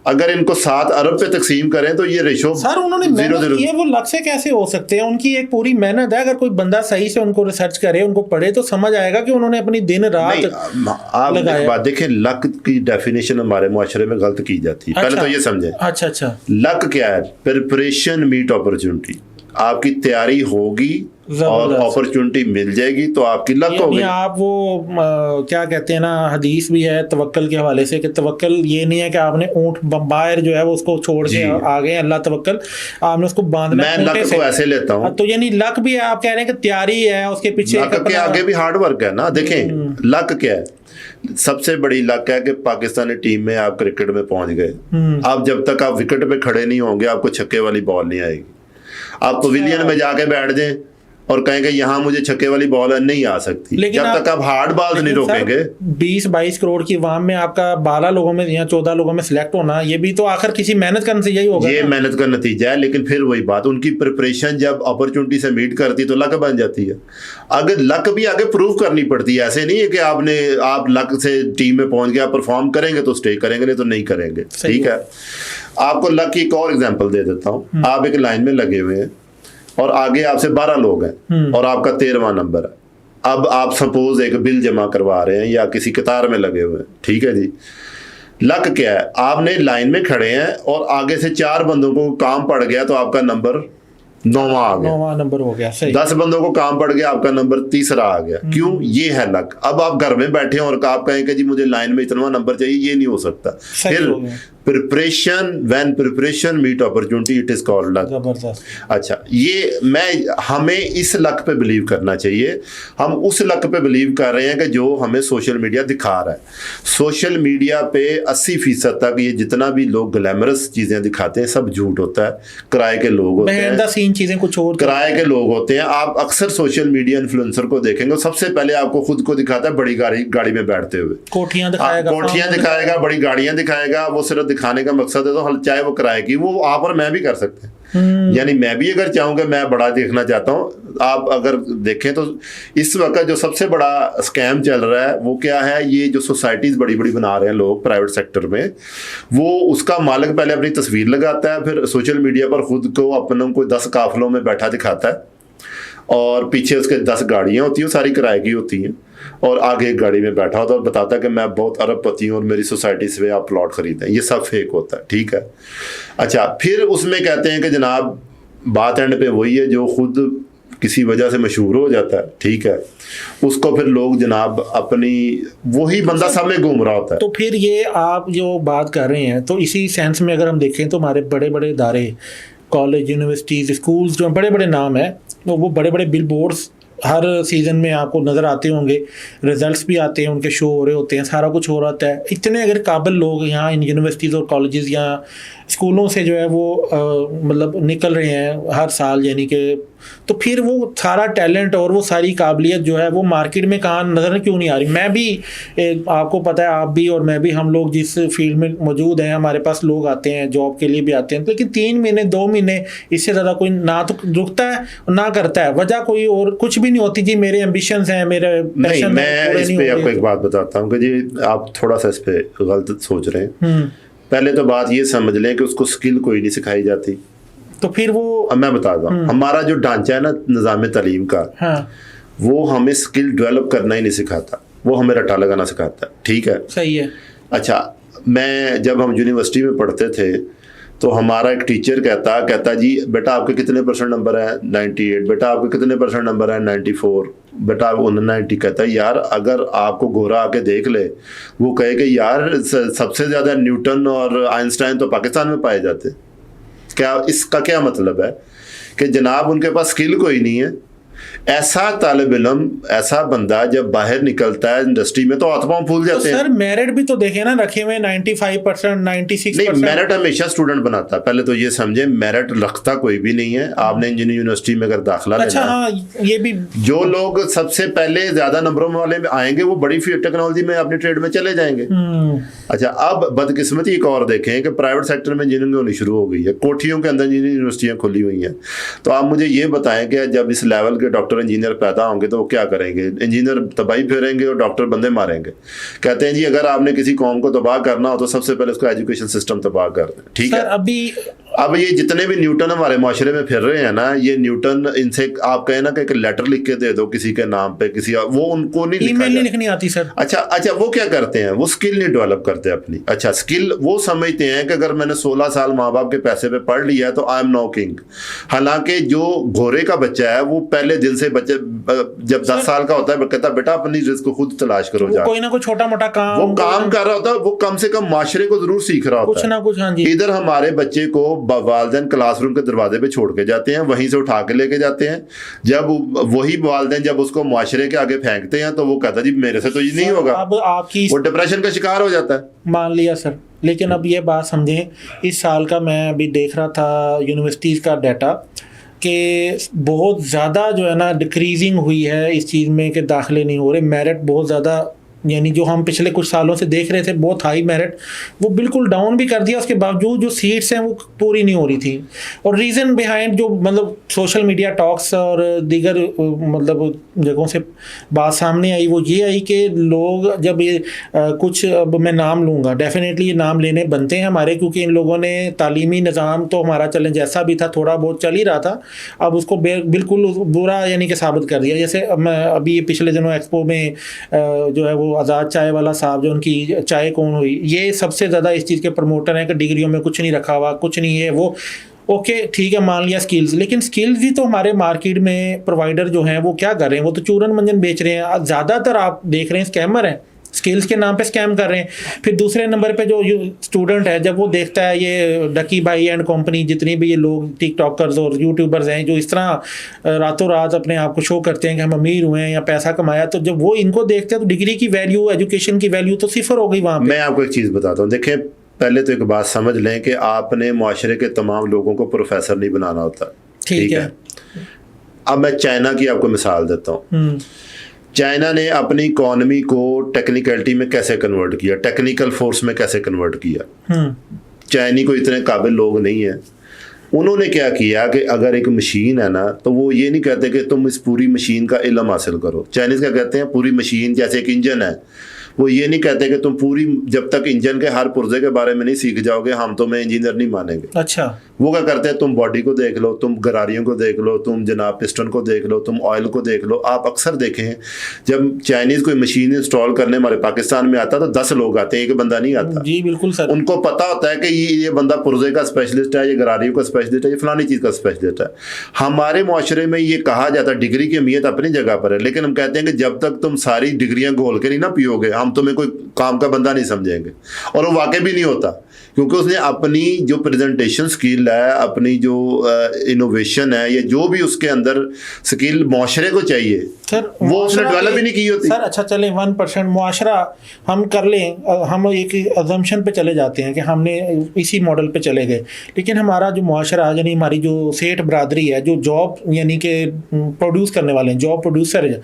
اگر ان کو 7 ارب پہ تقسیم کریں تو یہ ریشو سر انہوں نے محنت کی ہے, وہ لگ سے کیسے ہو سکتے ہیں؟ ان کی ایک پوری محنت ہے. اگر کوئی بندہ صحیح سے ان کو ریسرچ کرے, ان کو پڑھے تو سمجھ آئے گا کہ انہوں نے اپنی دن رات. آپ بات دیکھیں, لک کی ڈیفینیشن ہمارے معاشرے میں غلط کی جاتی ہے. پہلے تو یہ سمجھیں اچھا لک کیا ہے؟ Preparation meet opportunity. آپ کی تیاری ہوگی اور اپرچونٹی مل جائے گی تو آپ کی لک ہوگی. آپ وہ کیا کہتے ہیں نا, حدیث بھی ہے توکل کے حوالے سے کہ توکل یہ نہیں ہے کہ آپ نے اونٹ باہر جو ہے وہ اس کو چھوڑ کے آگے, اللہ توکل آپ نے اس کو باندھنا. میں لک کو ایسے لیتا ہوں, تو یعنی لک بھی ہے, آپ کہہ رہے ہیں کہ تیاری ہے اس کے پیچھے, لک کے آگے بھی ہارڈ ورک ہے نا. دیکھیں لک کیا ہے, سب سے بڑی لک ہے کہ پاکستانی ٹیم میں آپ کرکٹ میں پہنچ گئے. آپ جب تک آپ وکٹ پہ کھڑے نہیں ہوں گے آپ کو چھکے والی بال نہیں آئے گی. آپ پویلین میں جا کے بیٹھ جائیں اور کہیں گے یہاں مجھے چھکے والی بال نہیں آ سکتی. جب تک آپ ہارڈ بالز نہیں روکیں گے. 20-22 کروڑ کی عوام میں آپ کا 12 لوگوں میں یا 14 لوگوں میں سلیکٹ ہونا, یہ بھی تو آخر کسی محنت کا نتیجہ ہی ہوگا. یہ محنت کا نتیجہ ہے, لیکن پھر وہی بات, ان کی پریپریشن جب اپرچونٹی سے میٹ کرتی تو لک بن جاتی ہے. اگر لک بھی آگے پروو کرنی پڑتی ہے, ایسے نہیں ہے کہ آپ لک سے ٹیم میں پہنچ گیا, پرفارم کریں گے تو اسٹے کریں گے, نہیں تو نہیں کریں گے. ٹھیک ہے, آپ کو لک کی ایک اور ایگزامپل دے دیتا ہوں. آپ ایک لائن میں لگے ہوئے ہیں اور آگے آپ سے 12 لوگ ہیں اور آپ کا 13واں نمبر ہے. اب آپ سپوز ایک بل جمع کروا رہے ہیں یا کسی قطار میں لگے ہوئے ہیں. ٹھیک ہے جی, لک کیا ہے, آپ نے لائن میں کھڑے ہیں اور آگے سے 4 بندوں کو کام پڑ گیا تو آپ کا نمبر 9واں آ گیا. 9واں نمبر ہو گیا. 10 بندوں کو کام پڑ گیا, آپ کا نمبر 3را آ گیا. کیوں؟ یہ ہے لک. اب آپ گھر میں بیٹھے ہیں اور آپ کہیں کہ جی مجھے لائن میں اتنا نمبر چاہیے, یہ نہیں ہو سکتا. پھر preparation, when preparation meet opportunity, it is called luck. زبردست. اچھا, یہ ہمیں اس لک پہ بلیو کرنا چاہیے. ہم اس لک پہ بلیو کر رہے ہیں کہ جو ہمیں سوشل میڈیا دکھا رہا ہے. سوشل میڈیا پہ 80% تک یہ جتنا بھی لوگ گلیمرس چیزیں دکھاتے ہیں سب جھوٹ ہوتا ہے. کرائے کے لوگ ہوتے ہیں, چیزیں کچھ اور کرائے کے لوگ ہوتے ہیں. آپ اکثر سوشل میڈیا انفلوئنسر کو دیکھیں گے, سب سے پہلے آپ کو خود کو دکھاتا ہے بڑی گاڑی میں بیٹھتے ہوئے, کوٹھیاں دکھائے گا, بڑی گاڑیاں دکھائے گا. وہ صرف دکھانے کا مقصد ہے, تو چاہے وہ کرائے کی, وہ آپ اور میں بھی کر سکتے ہیں. یعنی میں بھی اگر چاہوں کہ میں بڑا دیکھنا چاہتا ہوں, آپ اگر دیکھیں تو اس وقت جو سب سے بڑا اسکیم چل رہا ہے وہ کیا ہے, یہ جو سوسائٹیز بڑی بڑی بنا رہے ہیں لوگ پرائیویٹ سیکٹر میں, وہ اس کا مالک پہلے اپنی تصویر لگاتا ہے, پھر سوشل میڈیا پر خود کو اپنوں کو 10 قافلوں میں بیٹھا دکھاتا ہے, اور پیچھے اس کے 10 گاڑیاں ہوتی ہیں, ساری کرائے کی ہوتی ہیں, اور آگے ایک گاڑی میں بیٹھا ہوتا ہے اور بتاتا ہے کہ میں بہت ارب پتی ہوں اور میری سوسائٹی سے آپ پلاٹ خریدیں. یہ سب فیک ہوتا ہے. ٹھیک ہے, اچھا, پھر اس میں کہتے ہیں کہ جناب بات اینڈ پہ وہی ہے جو خود کسی وجہ سے مشہور ہو جاتا ہے. ٹھیک ہے, اس کو پھر لوگ جناب اپنی, وہی بندہ سب میں گھوم رہا ہوتا ہے. تو پھر یہ آپ جو بات کر رہے ہیں, تو اسی سینس میں اگر ہم دیکھیں تو ہمارے بڑے بڑے ادارے, کالج, یونیورسٹیز, اسکولز, جو بڑے بڑے نام ہیں, وہ بڑے بڑے بل بورڈز ہر سیزن میں آپ کو نظر آتے ہوں گے, رزلٹس بھی آتے ہیں, ان کے شو ہو رہے ہوتے ہیں, سارا کچھ ہو رہا ہے. اتنے اگر قابل لوگ یہاں ان یونیورسٹیز اور کالجز یا اسکولوں سے جو ہے وہ مطلب نکل رہے ہیں ہر سال, یعنی کہ تو پھر وہ سارا ٹیلنٹ اور وہ ساری قابلیت جو ہے وہ مارکیٹ میں کہاں نظر کیوں نہیں آ رہی؟ میں بھی, آپ کو پتہ ہے, آپ بھی اور میں بھی, ہم لوگ جس فیلڈ میں موجود ہیں, ہمارے پاس لوگ آتے ہیں جاب کے لیے بھی آتے ہیں, لیکن 3 مہینے 2 مہینے اس سے زیادہ کوئی نہ تو رکتا ہے نہ کرتا ہے. وجہ کوئی اور کچھ بھی نہیں ہوتی, جی میرے ایمبیشنز ہیں, میرے نہیں. میں اس پہ آپ کو ایک بات بتاتا ہوں کہ جی آپ تھوڑا سا اس پہ غلط سوچ رہے ہیں. پہلے تو بات یہ سمجھ لیں کہ اس کو اسکل کوئی نہیں سکھائی جاتی. تو پھر وہ میں بتاتا ہوں, ہمارا جو ڈھانچہ ہے نا نظام تعلیم کا, وہ ہمیں اسکل ڈیولپ کرنا ہی نہیں سکھاتا, وہ ہمیں رٹا لگانا سکھاتا ہے. ٹھیک ہے, صحیح ہے. اچھا, جب ہم یونیورسٹی میں پڑھتے تھے تو ہمارا ایک ٹیچر کہتا جی بیٹا آپ کے کتنے % نمبر ہیں؟ 98. بیٹا آپ کے کتنے % نمبر ہیں؟ 94. بیٹا آپ 90. کہتا ہے یار اگر آپ کو گورا آ کے دیکھ لے, وہ کہے کہ یار سب سے زیادہ نیوٹن اور آئنسٹائن تو پاکستان میں پائے جاتے. کیا اس کا کیا مطلب ہے کہ جناب ان کے پاس اسکل کوئی نہیں ہے. ایسا طالب علم, ایسا بندہ جب باہر نکلتا ہے انڈسٹری میں تو ہاتھ پاؤں پھول جاتے ہیں. سر میرٹ بھی تو دیکھیں نا, رکھے ہوئے 95%, 96%. نہیں, میرٹ ہمیشہ اسٹوڈنٹ بناتا ہے. پہلے تو یہ سمجھیں میرٹ رکھتا کوئی بھی نہیں ہے. آپ نے انجینئرنگ یونیورسٹی میں اگر داخلہ لینا, اچھا ہاں, یہ بھی جو لوگ سب سے پہلے زیادہ نمبروں والے آئیں گے وہ بڑی ٹیکنالوجی میں اپنی ٹریڈ میں چلے جائیں گے. اچھا, اب بدقسمتی ایک اور دیکھیں کہ پرائیویٹ سیکٹر میں انجینئرنگ ہونی شروع ہو گئی ہے, کوٹھیوں کے اندر انجینئرنگ یونیورسٹیاں کھلی ہوئی ہیں. تو آپ مجھے یہ بتائیں کہ جب اس لیول کے ڈاکٹر انجینئر پیدا ہوں گے تو وہ کیا کریں گے؟ انجینئر تباہی پھیریں گے اور ڈاکٹر بندے ماریں گے. کہتے ہیں جی اگر آپ نے کسی قوم کو تباہ کرنا ہو تو سب سے پہلے اس کا ایجوکیشن سسٹم تباہ کر دیں. ٹھیک ہے, اب یہ جتنے بھی نیوٹن ہمارے معاشرے میں پھر رہے ہیں نا, یہ نیوٹن, ان سے آپ کہیں نا کہ ایک لیٹر لکھ کے دے دو کسی کے نام پہ, کسی وہ ان کو نہیں لکھنی آتی سر. اچھا, وہ کیا کرتے ہیں؟ وہ اسکل نہیں ڈیولپ کرتے اپنی. اچھا, اسکل وہ سمجھتے ہیں کہ اگر میں نے 16 سال ماں باپ کے پیسے پہ پڑھ لیا ہے تو آئی ایم ناؤ کنگ. حالانکہ جو گھوڑے کا بچہ ہے وہ پہلے دن سے جب 10 سال کا ہوتا ہے کہتا بیٹا اپنی رزق کو خود تلاش کرو, جا کوئی نہ کوئی چھوٹا موٹا کام وہ کام کر رہا ہوتا ہے, وہ کم سے کم معاشرے کو ضرور سیکھ رہا ہوتا ہے کچھ نہ کچھ. ہاں جی, ادھر ہمارے بچے کو والدین کلاس روم کے دروازے پہ چھوڑ کے جاتے ہیں, وہیں سے اٹھا کے لے کے جاتے ہیں. جب وہی والدین جب اس کو معاشرے کے آگے پھینکتے ہیں تو وہ کہتا ہے جی میرے سے تو یہ نہیں ہوگا, اب آپ کی وہ ڈپریشن کا شکار ہو جاتا ہے. مان لیا سر. لیکن اب یہ بات سمجھیں, اس سال کا میں ابھی دیکھ رہا تھا یونیورسٹیز کا ڈیٹا, کہ بہت زیادہ جو ہے نا ڈکریزنگ ہوئی ہے اس چیز میں کہ داخلے نہیں ہو رہے. میرٹ بہت زیادہ یعنی جو ہم پچھلے کچھ سالوں سے دیکھ رہے تھے بہت ہائی میرٹ وہ بالکل ڈاؤن بھی کر دیا. اس کے باوجود جو سیٹس ہیں وہ پوری نہیں ہو رہی تھیں. اور ریزن بیہائنڈ جو مطلب سوشل میڈیا ٹاکس اور دیگر مطلب جگہوں سے بات سامنے آئی وہ یہ آئی کہ لوگ جب یہ کچھ اب میں نام لوں گا ڈیفینیٹلی یہ نام لینے بنتے ہیں ہمارے کیونکہ ان لوگوں نے تعلیمی نظام تو ہمارا چلیں جیسا بھی تھا تھوڑا بہت چل ہی رہا تھا اب اس کو بالکل برا یعنی کہ ثابت کر دیا. جیسے میں ابھی پچھلے دنوں ایکسپو میں جو ہے وہ آزاد چائے والا صاحب جو ان کی چائے کون ہوئی یہ سب سے زیادہ اس چیز کے پروموٹر ہیں کہ ڈگریوں میں کچھ نہیں رکھا ہوا کچھ نہیں ہے وہ اوکے ٹھیک ہے مان لیا سکلز لیکن سکلز بھی تو ہمارے مارکیٹ میں پرووائڈر جو ہیں وہ کیا کر رہے ہیں وہ تو چورن منجن بیچ رہے ہیں. زیادہ تر آپ دیکھ رہے ہیں اسکیمر ہیں اسکلز کے نام پہ اسکیم کر رہے ہیں. پھر دوسرے نمبر پہ جو اسٹوڈنٹ ہے جب وہ دیکھتا ہے یہ ڈکی بھائی اینڈ کمپنی جتنی بھی یہ لوگ ٹک ٹاکرز اور یوٹیوبرز ہیں جو اس طرح راتوں رات اپنے آپ کو شو کرتے ہیں کہ ہم امیر ہوئے ہیں یا پیسہ کمایا تو جب وہ ان کو دیکھتے ہیں تو ڈگری کی ویلیو ایجوکیشن کی ویلیو تو صفر ہو گئی وہاں پہ. میں آپ کو ایک چیز بتاتا ہوں دیکھیں پہلے تو ایک بات سمجھ لیں کہ آپ نے معاشرے کے تمام لوگوں کو پروفیسر نہیں بنانا ہوتا. ٹھیک ہے. اب میں چائنا کی آپ کو مثال دیتا ہوں. چائنا نے اپنی اکانومی کو ٹیکنیکلٹی میں کیسے کنورٹ کیا ٹیکنیکل فورس میں کیسے کنورٹ کیا. چائنی کو اتنے قابل لوگ نہیں ہیں. انہوں نے کیا کیا کہ اگر ایک مشین ہے نا تو وہ یہ نہیں کہتے کہ تم اس پوری مشین کا علم حاصل کرو. چائنیز کیا کہتے ہیں پوری مشین جیسے ایک انجن ہے وہ یہ نہیں کہتے کہ تم پوری جب تک انجن کے ہر پرزے کے بارے میں نہیں سیکھ جاؤ گے ہم تمہیں انجینئر نہیں مانیں گے. اچھا وہ کیا کرتے ہیں تم باڈی کو دیکھ لو تم گراریوں کو دیکھ لو تم جناب پسٹن کو دیکھ لو تم آئل کو دیکھ لو. آپ اکثر دیکھیں جب چائنیز کوئی مشین انسٹال کرنے ہمارے پاکستان میں آتا تو 10 لوگ آتے ہیں ایک بندہ نہیں آتا. جی بالکل سر. ان کو پتا ہوتا ہے کہ یہ بندہ پرزے کا اسپیشلسٹ ہے یہ گراریوں کا اسپیشلسٹ ہے یہ فلانی چیز کا اسپیشلسٹ ہے. ہمارے معاشرے میں یہ کہا جاتا ہے ڈگری کی اہمیت اپنی جگہ پر ہے لیکن ہم کہتے ہیں کہ جب تک تم ساری ڈگریاں گھول کے نہیں نہ پیو گے ہم تمہیں کوئی کام کا بندہ نہیں سمجھیں گے. اور وہ واقع بھی نہیں ہوتا کیونکہ اس نے اپنی جو پریزنٹیشن سکل ہے اپنی جو انوویشن ہے یا جو بھی اس کے اندر سکل معاشرے کو چاہیے سر وہ اس نے ڈیولپ ہی نہیں کی ہوتی. سر اچھا چلیں 1% معاشرہ ہم کر لیں ہم ایک ازمپشن پہ چلے جاتے ہیں کہ ہم نے اسی ماڈل پہ چلے گئے لیکن ہمارا جو معاشرہ یعنی ہماری جو سیٹھ برادری ہے جو جاب یعنی کہ پروڈیوس کرنے والے ہیں جاب پروڈیوسر ہیں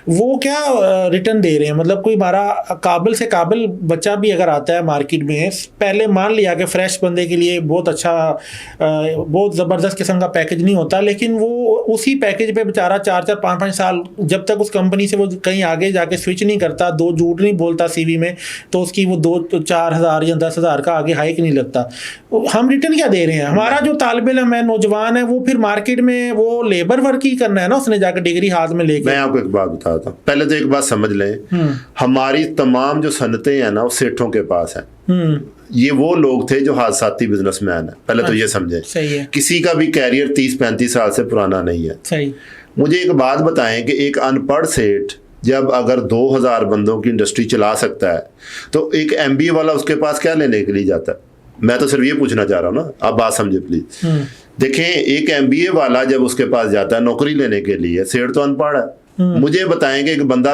وہ کیا ریٹرن دے رہے ہیں. مطلب کوئی ہمارا قابل سے قابل بچہ بھی اگر آتا ہے مارکیٹ میں پہلے مان لیا کہ فریش بندے کے لیے بہت اچھا بہت زبردست قسم کا پیکج نہیں ہوتا لیکن وہ اسی پیکج پہ بیچارہ 4 5 سال جب تک اس کمپنی سے وہ کہیں آگے جا کے سوئچ نہیں کرتا 2 جھوٹ نہیں بولتا سی وی میں تو اس کی وہ 2-4 ہزار یا 10 ہزار کا آگے ہائک نہیں لگتا. ہم ریٹرن کیا دے رہے ہیں. ہمارا جو طالب علم ہے نوجوان ہے وہ پھر مارکیٹ میں وہ لیبر ورک ہی کرنا ہے نا اس نے جا کے ڈگری ہاتھ میں لے کے. میں آپ کو ایک بات بتاتا ہوں پہلے تو ایک بات سمجھ لیں ہماری تمام جو صنعتیں ہیں نا وہ سیٹھوں کے پاس ہیں. یہ وہ لوگ تھے جو حادثاتی بزنس مین ہیں پہلے تو یہ سمجھیں. کسی کا بھی کیریئر 30-35 سال سے پرانا نہیں ہے. صحیح. مجھے ایک بات بتائیں کہ ایک ان پڑھ سیٹھ جب اگر 2000 بندوں کی انڈسٹری چلا سکتا ہے تو ایک MBA والا اس کے پاس کیا لینے کے لیے جاتا ہے. میں تو صرف یہ پوچھنا چاہ رہا ہوں نا آپ بات سمجھے پلیز. دیکھیں ایک MBA والا جب اس کے پاس جاتا ہے نوکری لینے کے لیے سیٹھ تو ان پڑھ ہے. مجھے بتائیں کہ ایک بندہ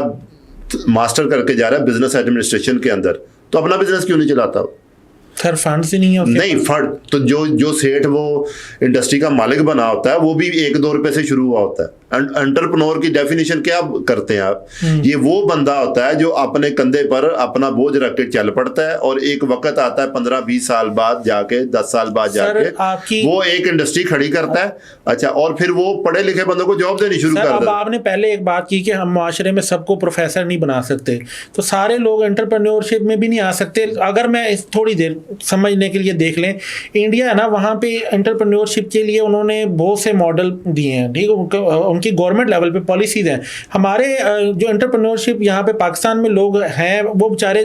ماسٹر کر کے جا رہا ہے بزنس ایڈمنسٹریشن کے اندر تو اپنا بزنس کیوں نہیں چلاتا ہو. سر فنڈز ہی نہیں ہے. نہیں فنڈ تو جو سیٹھ وہ انڈسٹری کا مالک بنا ہوتا ہے وہ بھی 1-2 روپے سے شروع ہوا ہوتا ہے. انٹرپرنور کی ڈیفینیشن کیا کرتے ہیں آپ یہ وہ بندہ ہوتا ہے جو اپنے کندھے پر اپنا بوجھ رکھ کے چل پڑتا ہے اور ایک وقت آتا ہے 15-20 سال بعد جا کے 10 سال بعد جا کے وہ ایک انڈسٹری کھڑی کرتا ہے. اچھا اور پھر وہ پڑھے لکھے بندوں کو جاب دینی شروع کر دیتا ہے. اب آپ نے پہلے ایک بات کی کہ ہم معاشرے میں سب کو پروفیسر نہیں بنا سکتے تو سارے لوگ انٹرپرینیورشپ میں بھی نہیں آ سکتے. اگر میں تھوڑی دیر سمجھنے کے لیے دیکھ لیں انڈیا ہے نا وہاں پہ انٹرپرینیورشپ کے لیے انہوں نے بہت سے ماڈل دیے ہیں. ٹھیک ہے ان کی گورنمنٹ لیول پہ پالیسیز ہیں. ہمارے جو انٹرپرینیورشپ یہاں پہ پاکستان میں لوگ ہیں وہ بیچارے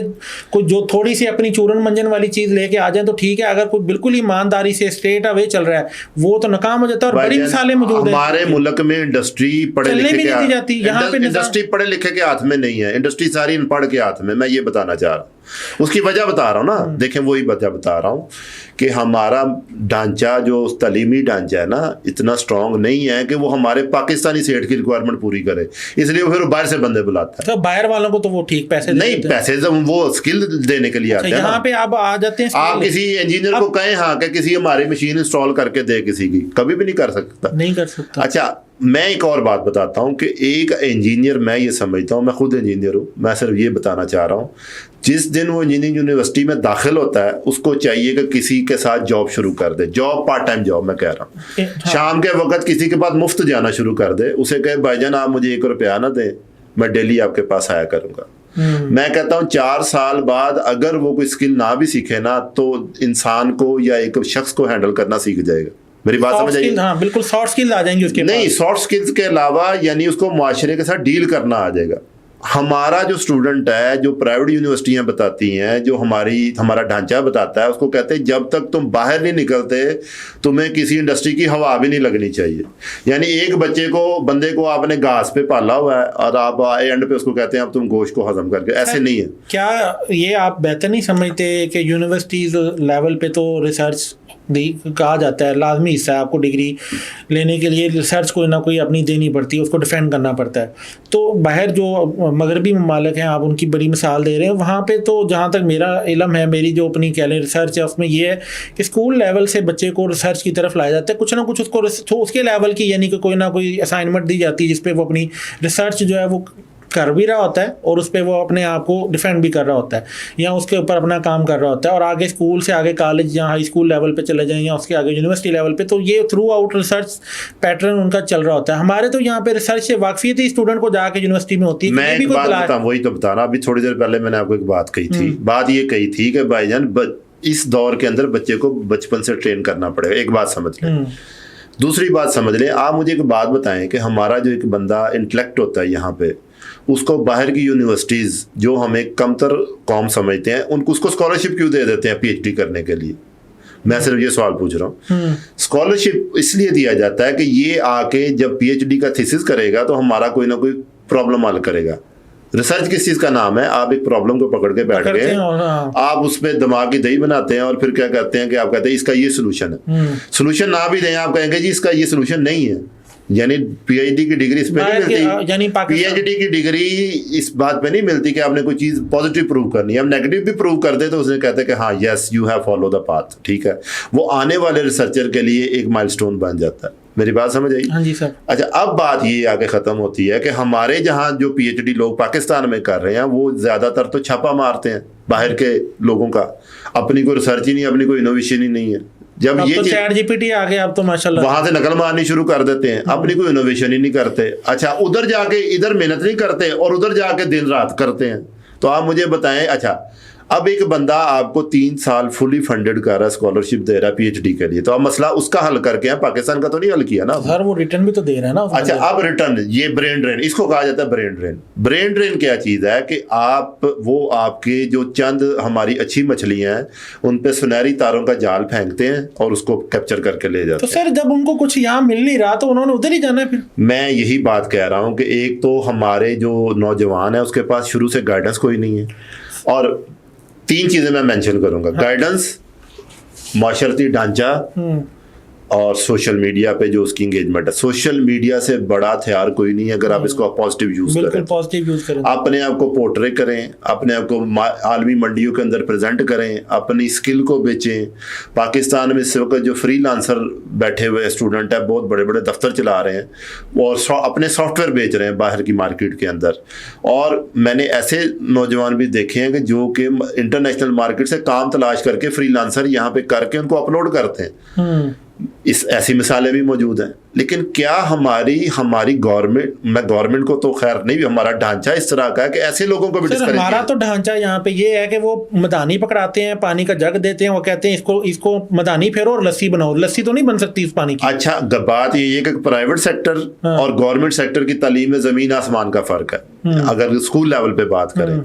کوئی جو تھوڑی سی اپنی چورن منجن والی چیز لے کے آ جائیں تو ٹھیک ہے. اگر کوئی بالکل ایمانداری سے اسٹریٹ اوے چل رہا ہے وہ تو ناکام ہو جاتا ہے. اور بڑی مثالیں موجود ہیں ہمارے ملک میں انڈسٹری پڑھے لکھے کے انڈسٹری پڑھے لکھے کے ہاتھ میں نہیں ہے. انڈسٹری ساری ان پڑھ کے ہاتھ میں. میں یہ بتانا چاہ رہا ہوں اس کی وجہ بتا رہا ہوں نا, دیکھیں وہی وجہ بتا رہا ہوں کہ ہمارا ڈھانچہ جو تعلیمی ڈھانچہ ہے نا اتنا اسٹرانگ نہیں ہے کہ وہ ہمارے پاکستانی سیٹ کی ریکوائرمنٹ پوری کرے, اس لیے وہ پھر باہر سے بندے بلاتا ہے. تو باہر والوں کو تو وہ ٹھیک پیسے نہیں, پیسے وہ اسکل دینے کے لیے آتے ہیں. یہاں پہ آپ آ جاتے ہیں, آپ کسی انجینئر کو کہیں ہاں کہ کسی ہماری مشین انسٹال کر کے دے کسی کی, کبھی بھی نہیں کر سکتا. نہیں کر سکتا. اچھا میں ایک اور بات بتاتا ہوں کہ ایک انجینئر, میں یہ سمجھتا ہوں, میں خود انجینئر ہوں, میں صرف یہ بتانا چاہ رہا ہوں, جس دن وہ انجینئرنگ یونیورسٹی میں داخل ہوتا ہے اس کو چاہیے کہ کسی کے ساتھ جاب شروع کر دے, جاب پارٹ ٹائم جاب میں کہہ رہا ہوں, شام کے وقت کسی کے پاس مفت جانا شروع کر دے, اسے کہے بھائی جان آپ مجھے 1 روپیہ نہ دیں, میں ڈیلی آپ کے پاس آیا کروں گا. میں کہتا ہوں 4 سال بعد اگر وہ کوئی اسکل نہ بھی سیکھے نا تو انسان کو یا ایک شخص کو ہینڈل کرنا سیکھ جائے گا. میری بات سمجھ آئی؟ ہاں بالکل, سافٹ اسکل آ جائیں گے اس کے نہیں, سافٹ اسکلز کے علاوہ یعنی اس کو معاشرے کے ساتھ ڈیل کرنا آ جائے گا. ہمارا جو اسٹوڈنٹ ہے, جو پرائیویٹ یونیورسٹیاں بتاتی ہیں, جو ہمارا ڈھانچہ بتاتا ہے, اس کو کہتے ہیں جب تک تم باہر نہیں نکلتے تمہیں کسی انڈسٹری کی ہوا بھی نہیں لگنی چاہیے. یعنی ایک بندے کو آپ نے گھاس پہ پالا ہوا ہے اور آپ اینڈ پہ اس کو کہتے ہیں اب تم گوشت کو ہضم کر کے, ایسے نہیں ہے. کیا یہ آپ بہتر نہیں سمجھتے کہ یونیورسٹیز لیول پہ تو ریسرچ کہا جاتا ہے لازمی حصہ ہے, آپ کو ڈگری لینے کے لیے ریسرچ کوئی نہ کوئی اپنی دینی پڑتی ہے, اس کو ڈیفینڈ کرنا پڑتا ہے. تو باہر جو مغربی ممالک ہیں, آپ ان کی بڑی مثال دے رہے ہیں, وہاں پہ تو جہاں تک میرا علم ہے, میری جو اپنی کہہ لیں ریسرچ ہے, اس میں یہ ہے کہ اسکول لیول سے بچے کو ریسرچ کی طرف لایا جاتا ہے, کچھ نہ کچھ اس کے لیول کی, یعنی کہ کوئی نہ کوئی اسائنمنٹ دی جاتی ہے جس پہ وہ اپنی ریسرچ جو ہے وہ کر بھی رہا ہوتا ہے اور اس پہ وہ اپنے آپ کو ڈیفینڈ بھی کر رہا ہوتا ہے, یا اس کے اوپر اپنا کام کر رہا ہوتا ہے, اور آگے اسکول سے آگے کالج یا ہائی اسکول لیول پہ چلے جائیں یا اس کے آگے یونیورسٹی لیول پہ, تو یہ تھرو آؤٹ ریسرچ پیٹرن ان کا چل رہا ہوتا ہے. ہمارے تو یہاں پہ ریسرچ سے واقفیت ہی اسٹوڈنٹ کو جا کے یونیورسٹی میں ہوتی ہے. میں ایک بات بتاؤں, وہی تو بتا رہا, ابھی تھوڑی دیر پہلے میں نے آپ کو ایک بات کہی تھی, بات یہ کہی تھی کہ بھائی جان اس دور کے اندر بچے کو بچپن سے ٹرین کرنا پڑے گا. ایک بات سمجھ لیں. دوسری بات سمجھ لیں, آپ مجھے ایک بات بتائیں کہ ہمارا جو ایک بندہ انٹلیکٹ ہوتا ہے یہاں پہ, اس کو باہر کی یونیورسٹیز جو ہمیں کمتر قوم سمجھتے ہیں ان کو اس کو اسکالرشپ کیوں دے دیتے ہیں پی ایچ ڈی کرنے کے لیے؟ میں صرف یہ سوال پوچھ رہا ہوں. اسکالرشپ اس لیے دیا جاتا ہے کہ یہ آ کے جب پی ایچ ڈی کا تھیسس کرے گا تو ہمارا کوئی نہ کوئی پرابلم حل کرے گا. ریسرچ کس چیز کا نام ہے؟ آپ ایک پرابلم کو پکڑ کے بیٹھ گئے, آپ اس پہ دماغ کی دہی بناتے ہیں اور پھر کیا کرتے ہیں کہ آپ کہتے ہیں اس کا یہ سولوشن ہے. سولوشن نہ بھی دیں, آپ کہیں گے جی اس کا یہ سولوشن نہیں ہے. یعنی پی ایچ ڈی کی ڈگری اس پہ نہیں ملتی, پی ایچ ڈی کی ڈگری اس بات پہ نہیں ملتی کہ آپ نے کوئی چیز پازیٹیو پروو کرنی ہے. اب نیگیٹو بھی پروو کر دے تو اس نے کہتے ہیں کہ ہاں yes you have follow the path, ٹھیک ہے, وہ آنے والے ریسرچر کے لیے ایک مائل سٹون بن جاتا ہے. میری بات سمجھ آئی؟ ہاں جی سر. اچھا اب بات یہ آگے ختم ہوتی ہے کہ ہمارے جہاں جو پی ایچ ڈی لوگ پاکستان میں کر رہے ہیں وہ زیادہ تر تو چھاپا مارتے ہیں باہر کے لوگوں کا, اپنی کوئی ریسرچ ہی نہیں, اپنی کوئی انوویشن ہی نہیں ہے. جب یہ چیٹ جی پی ٹی آ گیا اب تو ماشاءاللہ وہاں سے نقل مارنی شروع کر دیتے ہیں, اپنی کوئی انوویشن ہی نہیں کرتے. اچھا ادھر جا کے ادھر محنت نہیں کرتے اور ادھر جا کے دن رات کرتے ہیں. تو آپ مجھے بتائیں, اچھا اب ایک بندہ آپ کو 3 سال فلی فنڈڈ کر رہا ہے, اسکالرشپ دے رہا ہے پی ایچ ڈی کے لیے, تو اب مسئلہ اس کا حل کر کے ہیں, پاکستان کا تو نہیں حل کیا نا سر, وہ ریٹرن بھی تو دے رہا ہے نا. اچھا اب ریٹرن, یہ برین ڈرین, اس کو کہا جاتا ہے برین ڈرین. برین ڈرین کیا چیز ہے کہ آپ کے جو چند ہماری اچھی مچھلیاں ہیں ان پہ سنہری تاروں کا جال پھینکتے ہیں اور اس کو کیپچر کر کے لے جاتے ہیں. تو سر جب ان کو کچھ یہاں مل نہیں رہا تو انہوں نے ادھر ہی جانا ہے. پھر میں یہی بات کہہ رہا ہوں کہ ایک تو ہمارے جو نوجوان ہیں اس کے پاس شروع سے گائیڈنس کوئی نہیں ہے, اور 3 چیزیں میں مینشن کروں گا, گائیڈنس, معاشرتی ڈھانچہ اور سوشل میڈیا پہ جو اس کی انگیجمنٹ ہے. سوشل میڈیا سے بڑا ہتھیار کوئی نہیں ہے اگر آپ اس کو پازیٹیو یوز کریں, اپنے آپ کو پورٹرے کریں, اپنے آپ کو عالمی منڈیوں کے اندر پریزنٹ کریں, اپنی اسکل کو بیچیں. پاکستان میں اس وقت جو فری لانسر بیٹھے ہوئے اسٹوڈنٹ ہیں, بہت بڑے بڑے دفتر چلا رہے ہیں اور اپنے سافٹ ویئر بیچ رہے ہیں باہر کی مارکیٹ کے اندر. اور میں نے ایسے نوجوان بھی دیکھے ہیں کہ جو کہ انٹرنیشنل مارکیٹ سے کام تلاش کر کے فری لانسر یہاں پہ کر کے ان کو اپلوڈ کرتے ہیں. ایسی مثالیں بھی موجود ہیں. لیکن کیا ہماری گورنمنٹ, میں گورنمنٹ کو تو خیر نہیں, ہمارا ڈھانچہ اس طرح کا ہے کہ ایسے لوگوں کو بھی ڈسکریج کیا. ہمارا تو ڈھانچہ یہاں پہ یہ ہے کہ وہ مدانی پکڑاتے ہیں, پانی کا جگ دیتے ہیں, وہ کہتے ہیں اس کو مدانی پھیرو اور لسی بناؤ. لسی تو نہیں بن سکتی اس پانی کی. اچھا بات یہ ہے کہ پرائیویٹ سیکٹر اور گورنمنٹ سیکٹر کی تعلیم میں زمین آسمان کا فرق ہے. اگر اسکول لیول پہ بات کریں,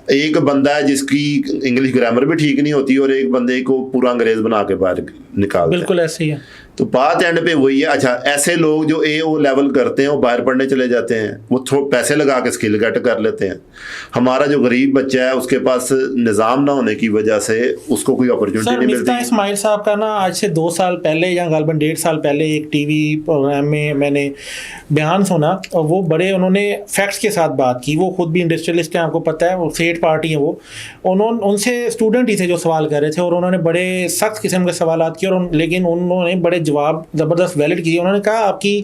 ایک بندہ ہے جس کی انگلش گرامر بھی ٹھیک نہیں ہوتی اور ایک بندے کو پورا انگریز بنا کے باہر نکالتے ہیں. بالکل ایسے ہی ہے. تو بات اینڈ پہ وہی ہے. اچھا ایسے لوگ جو اے او لیول کرتے ہیں وہ باہر پڑھنے چلے جاتے ہیں, وہ پیسے لگا کے اسکل گیٹ کر لیتے ہیں. ہمارا جو غریب بچہ ہے اس کے پاس نظام نہ ہونے کی وجہ سے اس کو کوئی اپرچونٹی نہیں ملتی. مفتاح اسماعیل صاحب کا نا آج سے 2 سال پہلے یا غالباً 1.5 سال پہلے ایک ٹی وی پروگرام میں نے بیان سنا, اور وہ بڑے انہوں نے فیکٹس کے ساتھ بات کی. وہ خود بھی انڈسٹریلسٹ ہیں, آپ کو پتہ ہے, وہ سیٹ پارٹی ہیں. وہ ان سے اسٹوڈنٹ ہی تھے جو سوال کر رہے تھے, اور انہوں نے بڑے سخت قسم کے سوالات کیے, اور لیکن انہوں نے بڑے جواب زبردست ویلڈ کیے. انہوں نے کہا آپ کی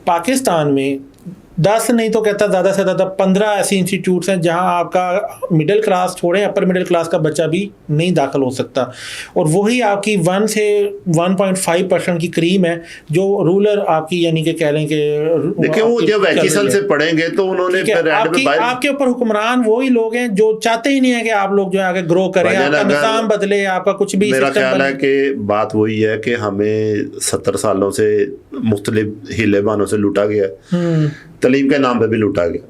پاکستان میں 10 نہیں تو کہتا زیادہ سے زیادہ 15 ایسی انسٹیٹیوٹس ہیں جہاں آپ کا مڈل کلاس چھوڑیں اپر مڈل کلاس کا بچہ بھی نہیں داخل ہو سکتا, اور وہی آپ کی 1 سے 1.5% کی کریم ہے جو رولر آپ کی, یعنی کہ کہہ لیں کہ دیکھیں وہ جب ایچیسل سے پڑھیں گے تو انہوں نے آپ کے اوپر حکمران وہی لوگ ہیں جو چاہتے ہی نہیں ہیں کہ آپ لوگ جو ہے آگے گرو کریں, آپ کا نظام بدلے, آپ کا کچھ بھی. میرا خیال ہے کہ بات وہی ہے کہ ہمیں 70 سالوں سے مختلف ہیلے بانوں سے لوٹا گیا, تعلیم کے نام پہ بھی لوٹا گیا.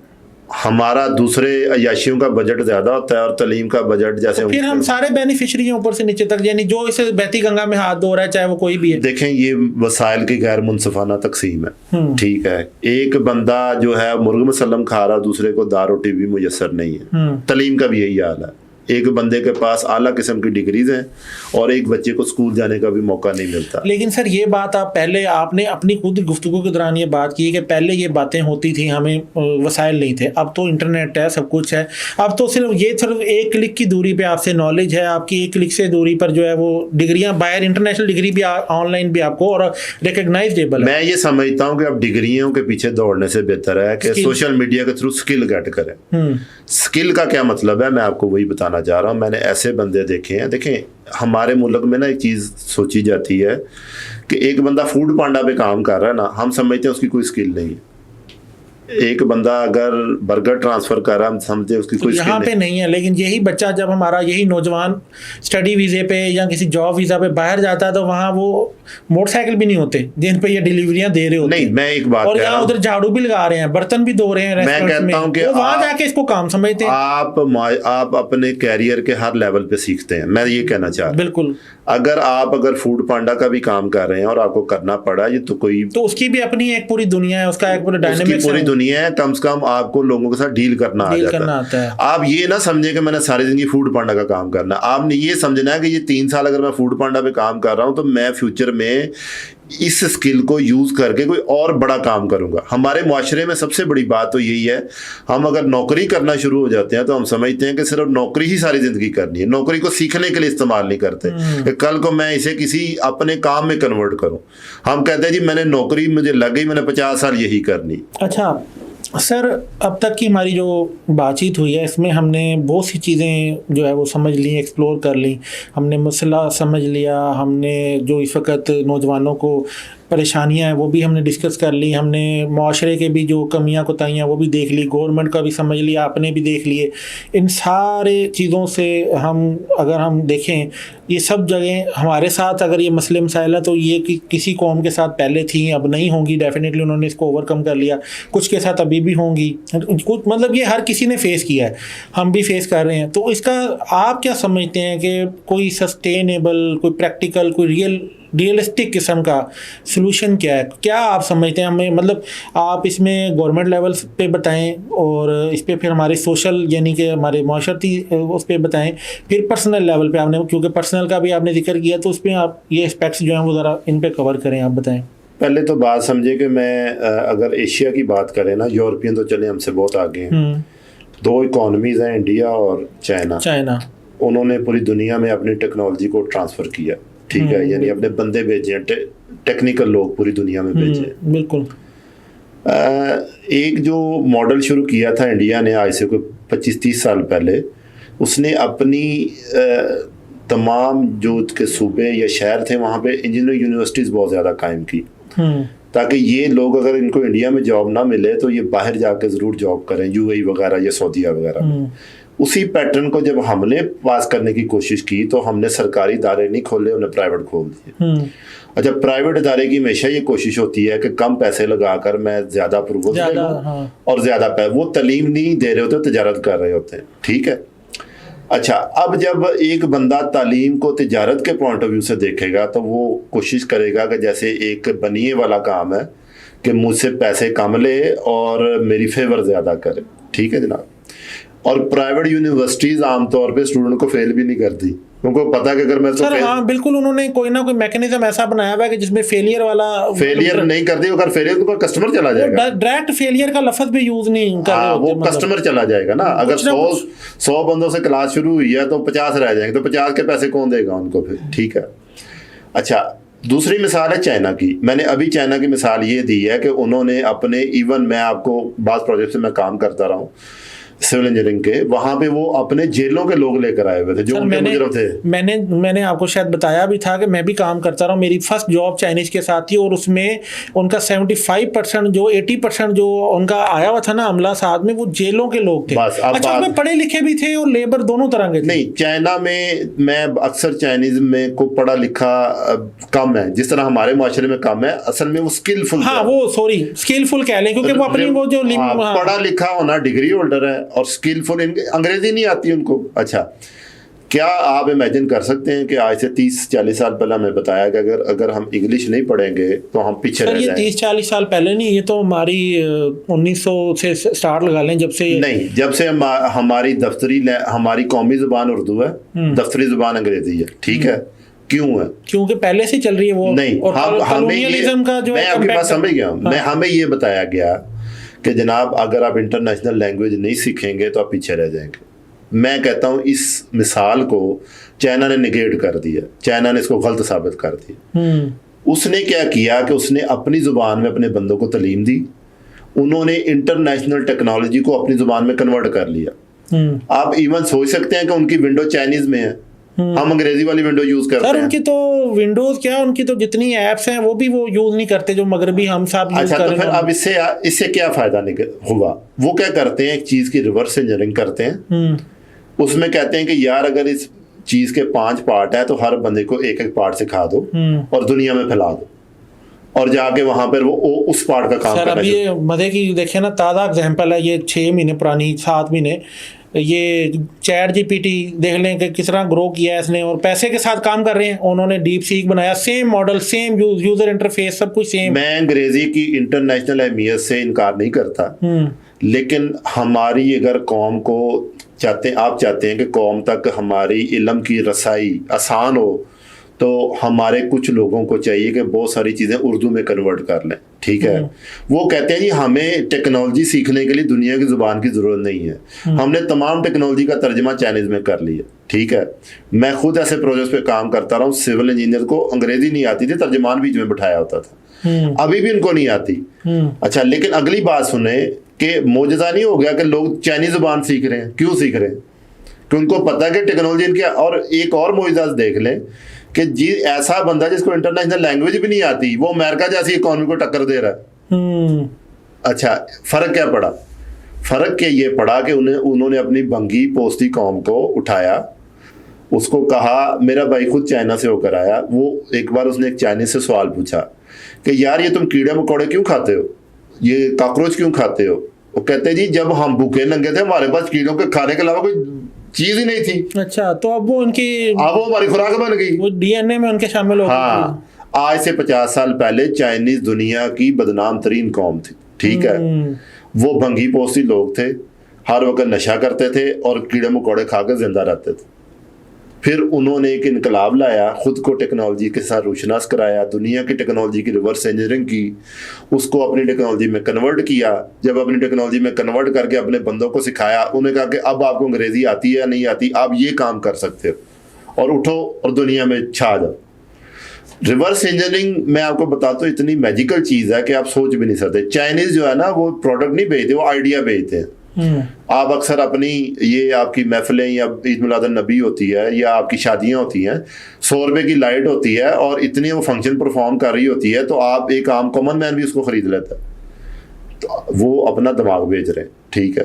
ہمارا دوسرے عیاشیوں کا بجٹ زیادہ ہوتا ہے اور تعلیم کا بجٹ جیسے پھر ہم سارے بینیفیشری ہیں اوپر سے نیچے تک, یعنی جو اسے بہتی گنگا میں ہاتھ دھو رہا ہے چاہے وہ کوئی بھی ہے. دیکھیں یہ وسائل کی غیر منصفانہ تقسیم ہے, ٹھیک ہے. ایک بندہ جو ہے مرغ مسلم کھا رہا, دوسرے کو دار روٹی بھی میسر نہیں ہے. تعلیم کا بھی یہی حال ہے. ایک بندے کے پاس اعلیٰ قسم کی ڈگریز ہیں اور ایک بچے کو اسکول جانے کا بھی موقع نہیں ملتا. لیکن سر یہ بات آپ نے اپنی خود گفتگو کے دوران یہ بات کی کہ پہلے یہ باتیں ہوتی تھیں, ہمیں وسائل نہیں تھے. اب تو انٹرنیٹ ہے, سب کچھ ہے. اب تو صرف ایک کلک کی دوری پہ آپ سے نالج ہے, آپ کی ایک کلک سے دوری پر جو ہے وہ ڈگریاں باہر انٹرنیشنل ڈگری بھی آن لائن بھی آپ کو اور ریکگنائزڈیبل ہے. میں یہ سمجھتا ہوں کہ اب ڈگریوں کے پیچھے دوڑنے سے بہتر ہے کہ سوشل میڈیا کے تھرو اسکل گیٹ کریں. اسکل کا کیا مطلب ہے میں آپ کو وہی بتانا چاہ رہا ہوں. میں نے ایسے بندے دیکھے ہیں, دیکھیں ہمارے ملک میں نا ایک چیز سوچی جاتی ہے کہ ایک بندہ فوڈ پانڈا پہ کام کر رہا ہے نا, ہم سمجھتے ہیں اس کی کوئی اسکل نہیں ہے. ایک بندہ اگر برگر ٹرانسفر کر رہا ہے ہم سمجھتے ہیں اس کی کوئی یہاں پہ نہیں ہے. لیکن یہی بچہ جب ہمارا یہی نوجوان اسٹڈی ویزے پہ یا کسی جاب ویزا پہ باہر جاتا ہے تو وہاں وہ موٹر سائیکل بھی نہیں ہوتے جن پہ یہ ڈیلیوریاں دے رہے ہوتے ہیں. نہیں, میں ایک بات اور یہاں ادھر جھاڑو بھی لگا رہے ہیں, برتن بھی دھو رہے ہیں. میں کہتا ہوں کہ وہاں جا کے اس کو کام سمجھتے ہیں. آپ اپنے کیریئر کے ہر لیول پہ سیکھتے ہیں, میں یہ کہنا چاہ رہا ہوں. بالکل. اگر فوڈ پانڈا کا بھی کام کر رہے ہیں اور آپ کو کرنا پڑا یہ تو اس کی بھی اپنی ایک پوری دنیا ہے, اس کا ایک پورا ڈائنامکس پوری دنیا ہے. کم سے کم آپ کو لوگوں کے ساتھ ڈیل کرنا آتا ہے. آپ یہ نہ سمجھیں کہ میں نے ساری زندگی فوڈ پانڈا کا کام کرنا. آپ نے یہ سمجھنا ہے کہ یہ 3 سال اگر میں فوڈ پانڈا پہ کام کر رہا ہوں تو میں فیوچر میں اس اسکل کو یوز کر کے کوئی اور بڑا کام کروں گا. ہمارے معاشرے میں سب سے بڑی بات تو یہی ہے, ہم اگر نوکری کرنا شروع ہو جاتے ہیں تو ہم سمجھتے ہیں کہ صرف نوکری ہی ساری زندگی کرنی ہے. نوکری کو سیکھنے کے لیے استعمال نہیں کرتے کہ کل کو میں اسے کسی اپنے کام میں کنورٹ کروں. ہم کہتے ہیں جی میں نے نوکری مجھے لگ گئی, میں نے 50 سال یہی کرنی. اچھا سر, اب تک کی ہماری جو بات چیت ہوئی ہے اس میں ہم نے بہت سی چیزیں جو ہے وہ سمجھ لی, ایکسپلور کر لی. ہم نے مسئلہ سمجھ لیا, ہم نے جو اس وقت نوجوانوں کو پریشانیاں ہیں وہ بھی ہم نے ڈسکس کر لی. ہم نے معاشرے کے بھی جو کمیاں کوتاہیاں وہ بھی دیکھ لی, گورنمنٹ کا بھی سمجھ لیا, آپ نے بھی دیکھ لیے. ان سارے چیزوں سے اگر ہم دیکھیں یہ سب جگہیں ہمارے ساتھ اگر یہ مسئلے مسائل ہیں تو یہ کسی قوم کے ساتھ پہلے تھیں, اب نہیں ہوں گی. ڈیفینیٹلی انہوں نے اس کو اوور کم کر لیا. کچھ کے ساتھ ابھی بھی ہوں گی, مطلب یہ ہر کسی نے فیس کیا ہے, ہم بھی فیس کر رہے ہیں. تو اس کا آپ کیا سمجھتے ہیں کہ کوئی سسٹینیبل, کوئی پریکٹیکل, کوئی ریئلسٹک قسم کا سلوشن کیا ہے؟ کیا آپ سمجھتے ہیں ہمیں, مطلب آپ اس میں گورنمنٹ لیول پہ بتائیں اور اس پہ پھر ہمارے سوشل یعنی کہ ہمارے معاشرتی اس پہ بتائیں, پھر پرسنل لیول پہ آپ نے, کیونکہ پرسنل کا بھی آپ نے ذکر کیا تو اس پہ آپ یہ اسپیکٹس جو ہیں وہ ذرا ان پہ کور کریں, آپ بتائیں. پہلے تو بات سمجھے کہ میں اگر ایشیا کی بات کریں نا, یورپین تو چلے ہم سے بہت آگے ہیں. 2 اکانومیز ہیں, انڈیا اور چائنا. انہوں نے پوری دنیا میں اپنی ٹیکنالوجی کو ٹرانسفر کیا, ٹھیک ہے, یعنی اپنے بندے بھیجے ہیں, ٹیکنیکل لوگ پوری دنیا میں بھیجے ہیں. بالکل. ایک جو ماڈل شروع کیا تھا انڈیا نے آج سے کوئی 25-30 سال پہلے, اس نے اپنی تمام جو کے صوبے یا شہر تھے وہاں پہ انجینئرنگ یونیورسٹیز بہت زیادہ قائم کی, تاکہ یہ لوگ اگر ان کو انڈیا میں جاب نہ ملے تو یہ باہر جا کے ضرور جاب کریں, UAE وغیرہ یا سعودیہ وغیرہ میں. اسی پیٹرن کو جب ہم نے پاس کرنے کی کوشش کی تو ہم نے سرکاری ادارے نہیں کھولے, انہیں پرائیویٹ کھول دیے. اچھا, پرائیویٹ ادارے کی ہمیشہ یہ کوشش ہوتی ہے کہ کم پیسے لگا کر میں زیادہ اپروول لے لوں اور زیادہ وہ تعلیم نہیں دے رہے ہوتے, تجارت کر رہے ہوتے ہیں, ٹھیک ہے. اچھا، اب جب ایک بندہ تعلیم کو تجارت کے پوائنٹ آف ویو سے دیکھے گا تو وہ کوشش کرے گا کہ جیسے ایک بنیے والا کام ہے کہ مجھ سے پیسے کم لے اور میری فیور زیادہ کرے. ٹھیک ہے جناب. اور پرائیویٹ یونیورسٹیز عام طور پہ اسٹوڈنٹ کو فیل بھی نہیں کرتی، ان کو پتا کہ اگر میں سر ہاں بالکل انہوں نے کوئی نہ کوئی میکینزم ایسا بنایا ہوا ہے کہ جس میں فیلئر والا فیلئر نہیں کرتی، اگر فیلئر کے اوپر کسٹمر چلا جائے گا. ڈائریکٹ فیلئر کا لفظ بھی یوز نہیں کر رہے ہوتے، وہ کسٹمر چلا جائے گا نا. اگر 100 بندوں سے کلاس شروع ہوئی ہے تو 50 رہ جائیں گے، تو 50 کے پیسے کون دے گا ان کو پھر. ٹھیک ہے. اچھا، دوسری مثال ہے چائنا کی. میں نے ابھی چائنا کی مثال یہ دی ہے کہ انہوں نے اپنے ایون میں آپ کو بعض پروجیکٹ سے میں کام کرتا رہا ہوں سول انجینئرنگ کے، وہاں پہ وہ اپنے جیلوں کے لوگ لے کر آئے ہوئے تھے جو ان کے مجرم تھے. میں نے آپ کو شاید بتایا بھی تھا کہ میں بھی کام کرتا رہا ہوں. میری فرسٹ جاب چائنیز کے ساتھ تھی اور اس میں ان کا 75% جو 80% جو ان کا آیا ہوا تھا نا عملہ ساتھ میں، وہ جیلوں کے لوگ تھے. اچھا، اس میں پڑھے لکھے بھی تھے اور لیبر دونوں طرح کے تھے. نہیں، چائنا میں اکثر چائنیز میں کو پڑھا لکھا کم ہے، جس طرح ہمارے معاشرے میں کم ہے. اصل میں وہ اسکلفل، ہاں وہ سوری اسکلفل کہہ لیں، کیونکہ وہ اپنی وہ جو پڑھا لکھا ہونا ڈگری ہولڈر ہے اور اسکلفل، انگریزی نہیں آتی ان کو. اچھا، کیا آپ امیجن کر سکتے ہیں کہ آج سے 30-40 سال پہلے ہمیں بتایا کہ اگر ہم انگلش نہیں پڑھیں گے تو ہم پیچھے رہ جائیں گے. 30-40 سال پہلے نہیں، یہ تو ہماری 1900 سے سٹارٹ لگا لیں، جب سے نہیں، جب سے ہماری قومی زبان اردو ہے، دفتری زبان انگریزی ہے. ٹھیک ہے. کیوں ہے؟ کیونکہ پہلے سے چل رہی ہے وہ. نہیں، میں آپ کی بات سمجھ گیا ہوں. ہمیں یہ بتایا گیا کہ جناب اگر آپ انٹرنیشنل لینگویج نہیں سیکھیں گے تو آپ پیچھے رہ جائیں گے. میں کہتا ہوں اس مثال کو چائنا نے نگیٹ کر دیا، چائنا نے اس کو غلط ثابت کر دیا. اس نے کیا کیا کہ اس نے اپنی زبان میں اپنے بندوں کو تعلیم دی، انہوں نے انٹرنیشنل ٹیکنالوجی کو اپنی زبان میں کنورٹ کر لیا. آپ ایون سوچ سکتے ہیں کہ ان کی ونڈو چائنیز میں ہے، ہم انگریزی والی ونڈو یوز کرتے ہیں. سر ان کی تو ونڈوز کیا، ان کی تو جتنی ایپس ہیں وہ بھی وہ یوز نہیں کرتے جو مغربی ہم سب یوز کرتے ہیں. اچھا، تو پھر اب اس سے کیا فائدہ ہوا؟ وہ کیا کرتے ہیں، ایک چیز کی ریورس انجینئرنگ کرتے ہیں. اس میں کہتے ہیں کہ یار اگر اس چیز کے 5 پارٹ ہے تو ہر بندے کو ایک پارٹ سکھا دو اور دنیا میں پھیلا دو، اور جا کے وہاں پر وہ اس پارٹ کا کام کرنا. سر اب یہ مزے کی دیکھیں نا، تازہ اگزامپل ہے، یہ 6 مہینے پرانی، 7 مہینے، یہ چیٹ جی پی ٹی دیکھ لیں کہ کس طرح گرو کیا ہے اس نے، اور پیسے کے ساتھ کام کر رہے ہیں. انہوں نے ڈیپ سیک بنایا، same model, same user interface, سب کچھ سیم. میں انگریزی کی انٹرنیشنل اہمیت سے انکار نہیں کرتا، لیکن ہماری اگر قوم کو آپ چاہتے ہیں کہ قوم تک ہماری علم کی رسائی آسان ہو تو ہمارے کچھ لوگوں کو چاہیے کہ بہت ساری چیزیں اردو میں کنورٹ کر لیں. ٹھیک ہے. وہ کہتے ہیں جی ہمیں ٹیکنالوجی سیکھنے کے لیے دنیا کی زبان کی ضرورت نہیں ہے، ہم نے تمام ٹیکنالوجی کا ترجمہ چائنیز میں کر لیا. ٹھیک ہے. میں خود ایسے پروجیکٹ پہ کام کرتا رہا ہوں، سول انجینئر کو انگریزی نہیں آتی تھی، ترجمان بیچ میں بٹھایا ہوتا تھا، ابھی بھی ان کو نہیں آتی. اچھا، لیکن اگلی بات سنیں کہ معجزہ نہیں ہو گیا کہ لوگ چائنیز زبان سیکھ رہے ہیں. کیوں سیکھ رہے ہیں؟ کہ ان کو پتہ ہے کہ ٹیکنالوجی ان کی. اور ایک اور معجزہ دیکھ لیں کہ جی ایسا بندہ جس کو انٹرنیشنل لینگویج بھی نہیں آتی، وہ امریکہ جیسی اکانومی کو ٹکر دے رہا ہے. اچھا، فرق کیا پڑا؟ فرق کہ یہ پڑا کہ انہوں نے اپنی بنگی پوستی قوم کو اٹھایا، اس کو کہا، میرا بھائی خود چائنا سے ہو کر آیا، وہ ایک بار اس نے ایک چائنیز سے سوال پوچھا کہ یار یہ تم کیڑے مکوڑے کیوں کھاتے ہو، یہ کاکروچ کیوں کھاتے ہو؟ وہ کہتے جی جب ہم بھوکے ننگے تھے ہمارے پاس کیڑوں کے کھانے کے علاوہ کوئی چیز ہی نہیں تھی. اچھا، تو اب وہ ان کی وہ ہماری خوراک بن گئی، وہ ڈی این اے میں ان کے شامل ہو گئی. ہاں، آج سے 50 سال پہلے چائنیز دنیا کی بدنام ترین قوم تھی. ٹھیک ہے. وہ بھنگی پوستی لوگ تھے، ہر وقت نشہ کرتے تھے اور کیڑے مکوڑے کھا کر زندہ رہتے تھے. پھر انہوں نے ایک انقلاب لایا، خود کو ٹیکنالوجی کے ساتھ روشناس کرایا، دنیا کی ٹیکنالوجی کی ریورس انجینئرنگ کی، اس کو اپنی ٹیکنالوجی میں کنورٹ کیا. جب اپنی ٹیکنالوجی میں کنورٹ کر کے اپنے بندوں کو سکھایا، انہوں نے کہا کہ اب آپ کو انگریزی آتی ہے یا نہیں آتی، آپ یہ کام کر سکتے ہو اور اٹھو اور دنیا میں چھا جاؤ. ریورس انجینئرنگ میں آپ کو بتاتا ہوں اتنی میجیکل چیز ہے کہ آپ سوچ بھی نہیں سکتے. چائنیز جو ہے نا وہ پروڈکٹ نہیں بیچتے، وہ آئیڈیا بیچتے ہیں. آپ اکثر اپنی یہ آپ کی محفلیں یا عید میلاد النبی ہوتی ہے یا آپ کی شادیاں ہوتی ہیں، 100 روپے کی لائٹ ہوتی ہے اور اتنے وہ فنکشن پرفارم کر رہی ہوتی ہے، تو آپ ایک عام کامن مین بھی اس کو خرید لیتا ہے. تو وہ اپنا دماغ بیچ رہے ہیں. ٹھیک ہے.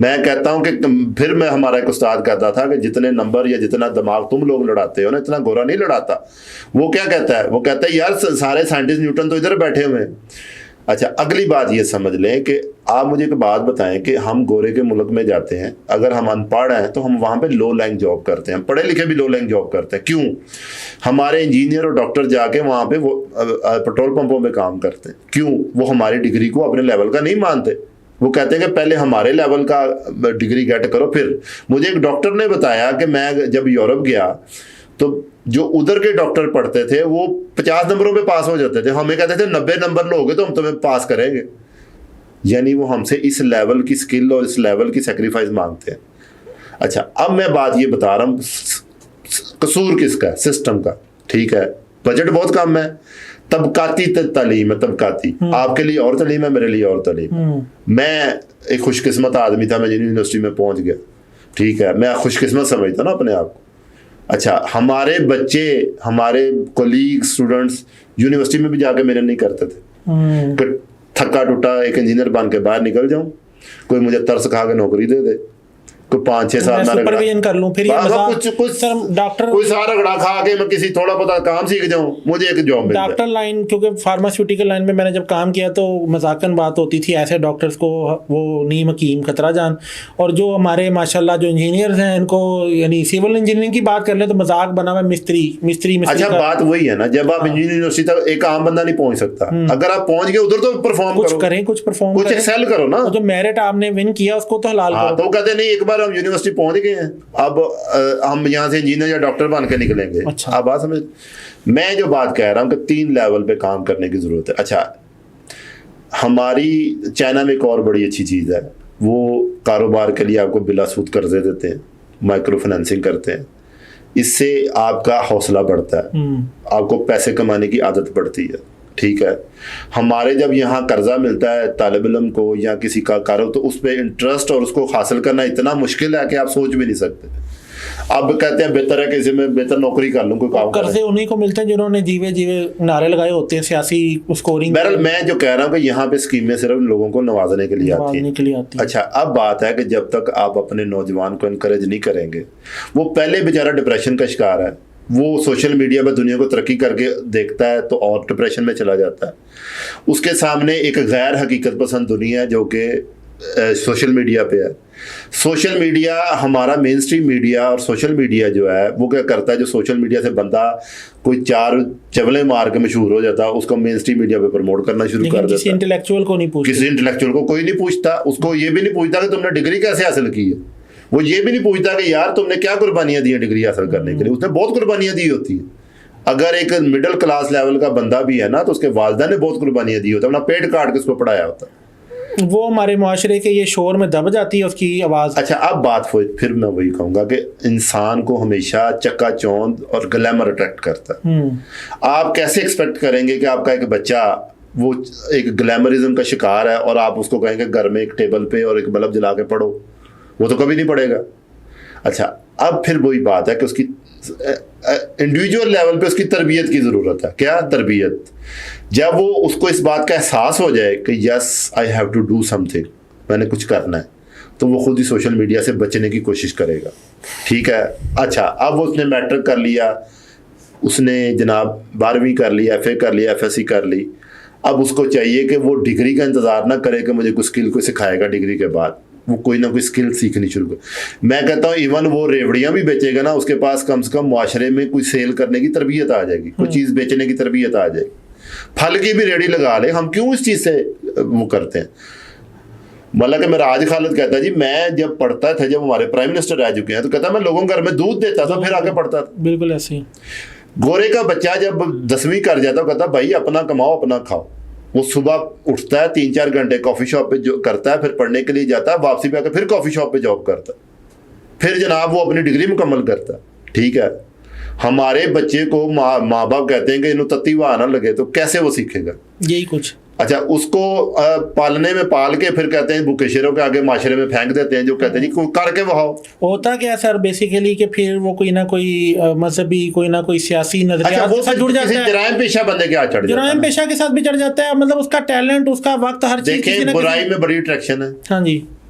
میں کہتا ہوں کہ پھر میں ہمارا ایک استاد کہتا تھا کہ جتنے نمبر یا جتنا دماغ تم لوگ لڑاتے ہو نا اتنا گورا نہیں لڑاتا. وہ کیا کہتا ہے؟ وہ کہتا ہے یار سارے سائنٹسٹ نیوٹن تو ادھر بیٹھے ہوئے ہیں. اچھا اگلی بات یہ سمجھ لیں کہ آپ مجھے ایک بات بتائیں کہ ہم گورے کے ملک میں جاتے ہیں, اگر ہم ان پڑھ ہیں تو ہم وہاں پہ لو لینگ جاب کرتے ہیں, پڑھے لکھے بھی لو لینگ جاب کرتے ہیں. کیوں؟ ہمارے انجینئر اور ڈاکٹر جا کے وہاں پہ وہ پیٹرول پمپوں پہ کام کرتے ہیں. کیوں؟ وہ ہماری ڈگری کو اپنے لیول کا نہیں مانتے. وہ کہتے ہیں کہ پہلے ہمارے لیول کا ڈگری گیٹ کرو. پھر مجھے ایک ڈاکٹر نے بتایا کہ میں جب یورپ گیا تو جو ادھر کے ڈاکٹر پڑھتے تھے وہ 50 نمبروں پہ پاس ہو جاتے تھے, ہمیں کہتے تھے 90 نمبر لوگے تو ہم تمہیں پاس کریں گے. یعنی وہ ہم سے اس لیول کی سکل اور اس لیول کی سیکریفائز مانگتے ہیں. اچھا اب میں بات یہ بتا رہا ہوں قصور کس کا ہے؟ سسٹم کا. ٹھیک ہے, بجٹ بہت کم ہے, طبقاتی تعلیم ہے, طبقاتی. آپ کے لیے اور تعلیم ہے, میرے لیے اور تعلیم. میں ایک خوش قسمت آدمی تھا, میں یونیورسٹی میں پہنچ گیا. ٹھیک ہے, میں خوش قسمت سمجھتا نا اپنے آپ کو. اچھا ہمارے بچے, ہمارے کولیگ اسٹوڈنٹس یونیورسٹی میں بھی جا کے میرے نہیں کرتے تھے کہ تھکا ٹوٹا ایک انجینئر بن کے باہر نکل جاؤں, کوئی مجھے ترس کھا کے نوکری دے دے, کوئی 5-6 سال سپرویژن کر لوں, پھر ڈاکٹر کوئی سارا رگڑا کھا کے میں کسی تھوڑا بہت کام سیکھ جاؤں, مجھے ایک جاب مل جائے. ڈاکٹر لائن, کیونکہ فارماسیوٹیکل لائن میں میں نے جب کام کیا تو مذاکراً بات ہوتی تھی ایسے ڈاکٹرز کو, وہ نیم حکیم خطرہ جان, اور جو ہمارے ماشاءاللہ جو انجینئرز ہیں ان کو, یعنی سول انجینئرنگ کی بات کر لیں تو مذاق بنا ہوا مستری. اچھا بات وہی ہے نا, جب آپ انجینئرنگ یونیورسٹی تک ایک عام بندہ نہیں پہنچ سکتا, اگر آپ پہنچ گئے ادھر تو پرفارم کچھ کریں, کچھ پرفارم کچھ ایکسل کرو نا. جو میرٹ آپ نے ون کیا اس کو تو حلال کرو. تو کہتے نہیں ایک بار ہم یونیورسٹی پہنچ گئے ہیں, اب ہم یہاں سے انجینئر یا ڈاکٹر بن کے نکلیں گے. آپ بات سمجھ, میں جو بات کہہ رہا ہوں کہ 3 لیول پہ کام کرنے کی ضرورت ہے. اچھا ہماری چائنا میں ایک اور بڑی اچھی چیز ہے, وہ کاروبار کے لیے آپ کو بلا سود قرضے دیتے ہیں, مائکرو فائنینسنگ کرتے ہیں. اس سے آپ کا حوصلہ بڑھتا ہے, آپ کو پیسے کمانے کی عادت پڑتی ہے. ٹھیک ہے, ہمارے جب یہاں قرضہ ملتا ہے طالب علم کو یا کسی کا کارو, تو اس پہ انٹرسٹ اور اس کو حاصل کرنا اتنا مشکل ہے کہ آپ سوچ بھی نہیں سکتے. اب کہتے ہیں بہتر ہے کہ اسے میں بہتر نوکری کر لوں, کوئی کام. قرضے انہیں کو ملتے ہیں جنہوں نے جیوے نعرے لگائے ہوتے ہیں سیاسی اسکورنگ. بہرحال میں جو کہہ رہا ہوں کہ یہاں پہ اسکیمیں صرف لوگوں کو نوازنے کے لیے آتی ہیں. اچھا اب بات ہے کہ جب تک آپ اپنے نوجوان کو انکریج نہیں کریں گے, وہ پہلے بیچارہ ڈپریشن کا شکار ہے, وہ سوشل میڈیا پہ دنیا کو ترقی کر کے دیکھتا ہے تو اور ڈپریشن میں چلا جاتا ہے. اس کے سامنے ایک غیر حقیقت پسند دنیا ہے جو کہ سوشل میڈیا پہ ہے. سوشل میڈیا ہمارا مین اسٹریم میڈیا اور سوشل میڈیا جو ہے وہ کیا کرتا ہے, جو سوشل میڈیا سے بندہ کوئی 4 چولے مار کے مشہور ہو جاتا ہے, اس کو مین اسٹریم میڈیا پہ پروموٹ کرنا شروع کر دیتا ہے. کسی انٹلیکچوئل کو نہیں پوچھتا, کسی انٹلیکچوئل کو کوئی نہیں پوچھتا. اس کو یہ بھی نہیں پوچھتا کہ تم نے ڈگری کیسے حاصل کی ہے. وہ یہ بھی نہیں پوچھتا کہ یار تم نے کیا قربانیاں دی ہیں ڈگری حاصل کرنے کے لیے. اس نے بہت قربانیاں دی ہوتی ہیں. اگر ایک مڈل کلاس لیول کا بندہ بھی ہے نا تو اس کے والدہ نے بہت قربانیاں دی ہوتی ہیں, اپنا پیٹ کاٹ کے اس کو پڑھایا ہوتا ہے. وہ ہمارے معاشرے کے یہ شور میں دب جاتی ہے اس کی آواز. اچھا اب بات پھر میں وہی کہوں گا کہ انسان کو ہمیشہ چکا چوند اور گلیمر اٹریکٹ کرتا ہے. آپ کیسے ایکسپیکٹ کریں گے کہ آپ کا ایک بچہ وہ ایک گلیمرزم کا شکار ہے اور آپ اس کو کہیں گے گھر میں ایک ٹیبل پہ اور ایک بلب جلا کے پڑھو, وہ تو کبھی نہیں پڑھے گا. اچھا اب پھر وہی بات ہے کہ اس کی انڈیویجول لیول پہ اس کی تربیت کی ضرورت ہے. کیا تربیت؟ جب وہ اس کو اس بات کا احساس ہو جائے کہ yes I have to do something, میں نے کچھ کرنا ہے, تو وہ خود ہی سوشل میڈیا سے بچنے کی کوشش کرے گا. ٹھیک ہے. اچھا اب اس نے میٹرک کر لیا, اس نے جناب 12ویں کر لی, ایف اے کر لیا, ایف ایس سی کر لی. اب اس کو چاہیے کہ وہ ڈگری کا انتظار نہ کرے کہ مجھے کوئی اسکل کو سکھائے گا ڈگری کے بعد, وہ کوئی نہ کوئی اسکل سیکھنی شروع کر. میں کہتا ہوں ایون وہ ریوڑیاں بھی بیچے گا نا, اس کے پاس کم سے کم معاشرے میں کوئی سیل کرنے کی تربیت آ جائے گی, کوئی چیز بیچنے کی تربیت آ جائے گی. پھل کی بھی ریڑھی لگا لے. ہم کیوں اس چیز سے وہ کرتے ہیں؟ مطلب کہ میرا آج خالد کہتا ہے جی میں جب پڑھتا تھا, جب ہمارے پرائم منسٹر رہ چکے ہیں, تو کہتا ہے میں لوگوں گھر میں دودھ دیتا تھا پھر آگے پڑھتا تھا. بالکل ایسے ہی. گورے کا بچہ جب 10ویں کر جاتا ہے, کہتا بھائی اپنا کماؤ اپنا کھاؤ. وہ صبح اٹھتا ہے 3-4 گھنٹے کافی شاپ پہ جو کرتا ہے, پھر پڑھنے کے لیے جاتا ہے, واپسی پہ آ کے پھر کافی شاپ پہ جاب کرتا ہے, پھر جناب وہ اپنی ڈگری مکمل کرتا ہے. ٹھیک ہے. ہمارے بچے کو ماں باپ کہتے ہیں کہ انہوں تتی وہاں نہ لگے, تو کیسے وہ سیکھے گا؟ یہی کچھ. اچھا اس کو پالنے میں پال کے پھر کہتے ہیں بھوکے شیروں کے آگے معاشرے میں پھینک دیتے ہیں, جو کہتے ہیں جی کوئی کر کے بہاؤ. ہوتا کیا سر بیسیکلی کہ پھر وہ کوئی نہ کوئی مذہبی کوئی نہ کوئی سیاسی نظریات کے ساتھ جڑ جاتا ہے, جرائم پیشہ بندے کے ہاتھ چڑھ جاتا ہے, جرائم پیشہ کے ساتھ بھی چڑھ جاتا ہے. مطلب اس کا ٹیلنٹ, اس کا وقت, ہر چیز. دیکھیں برائی میں بڑی اٹریکشن ہے. ہاں جی.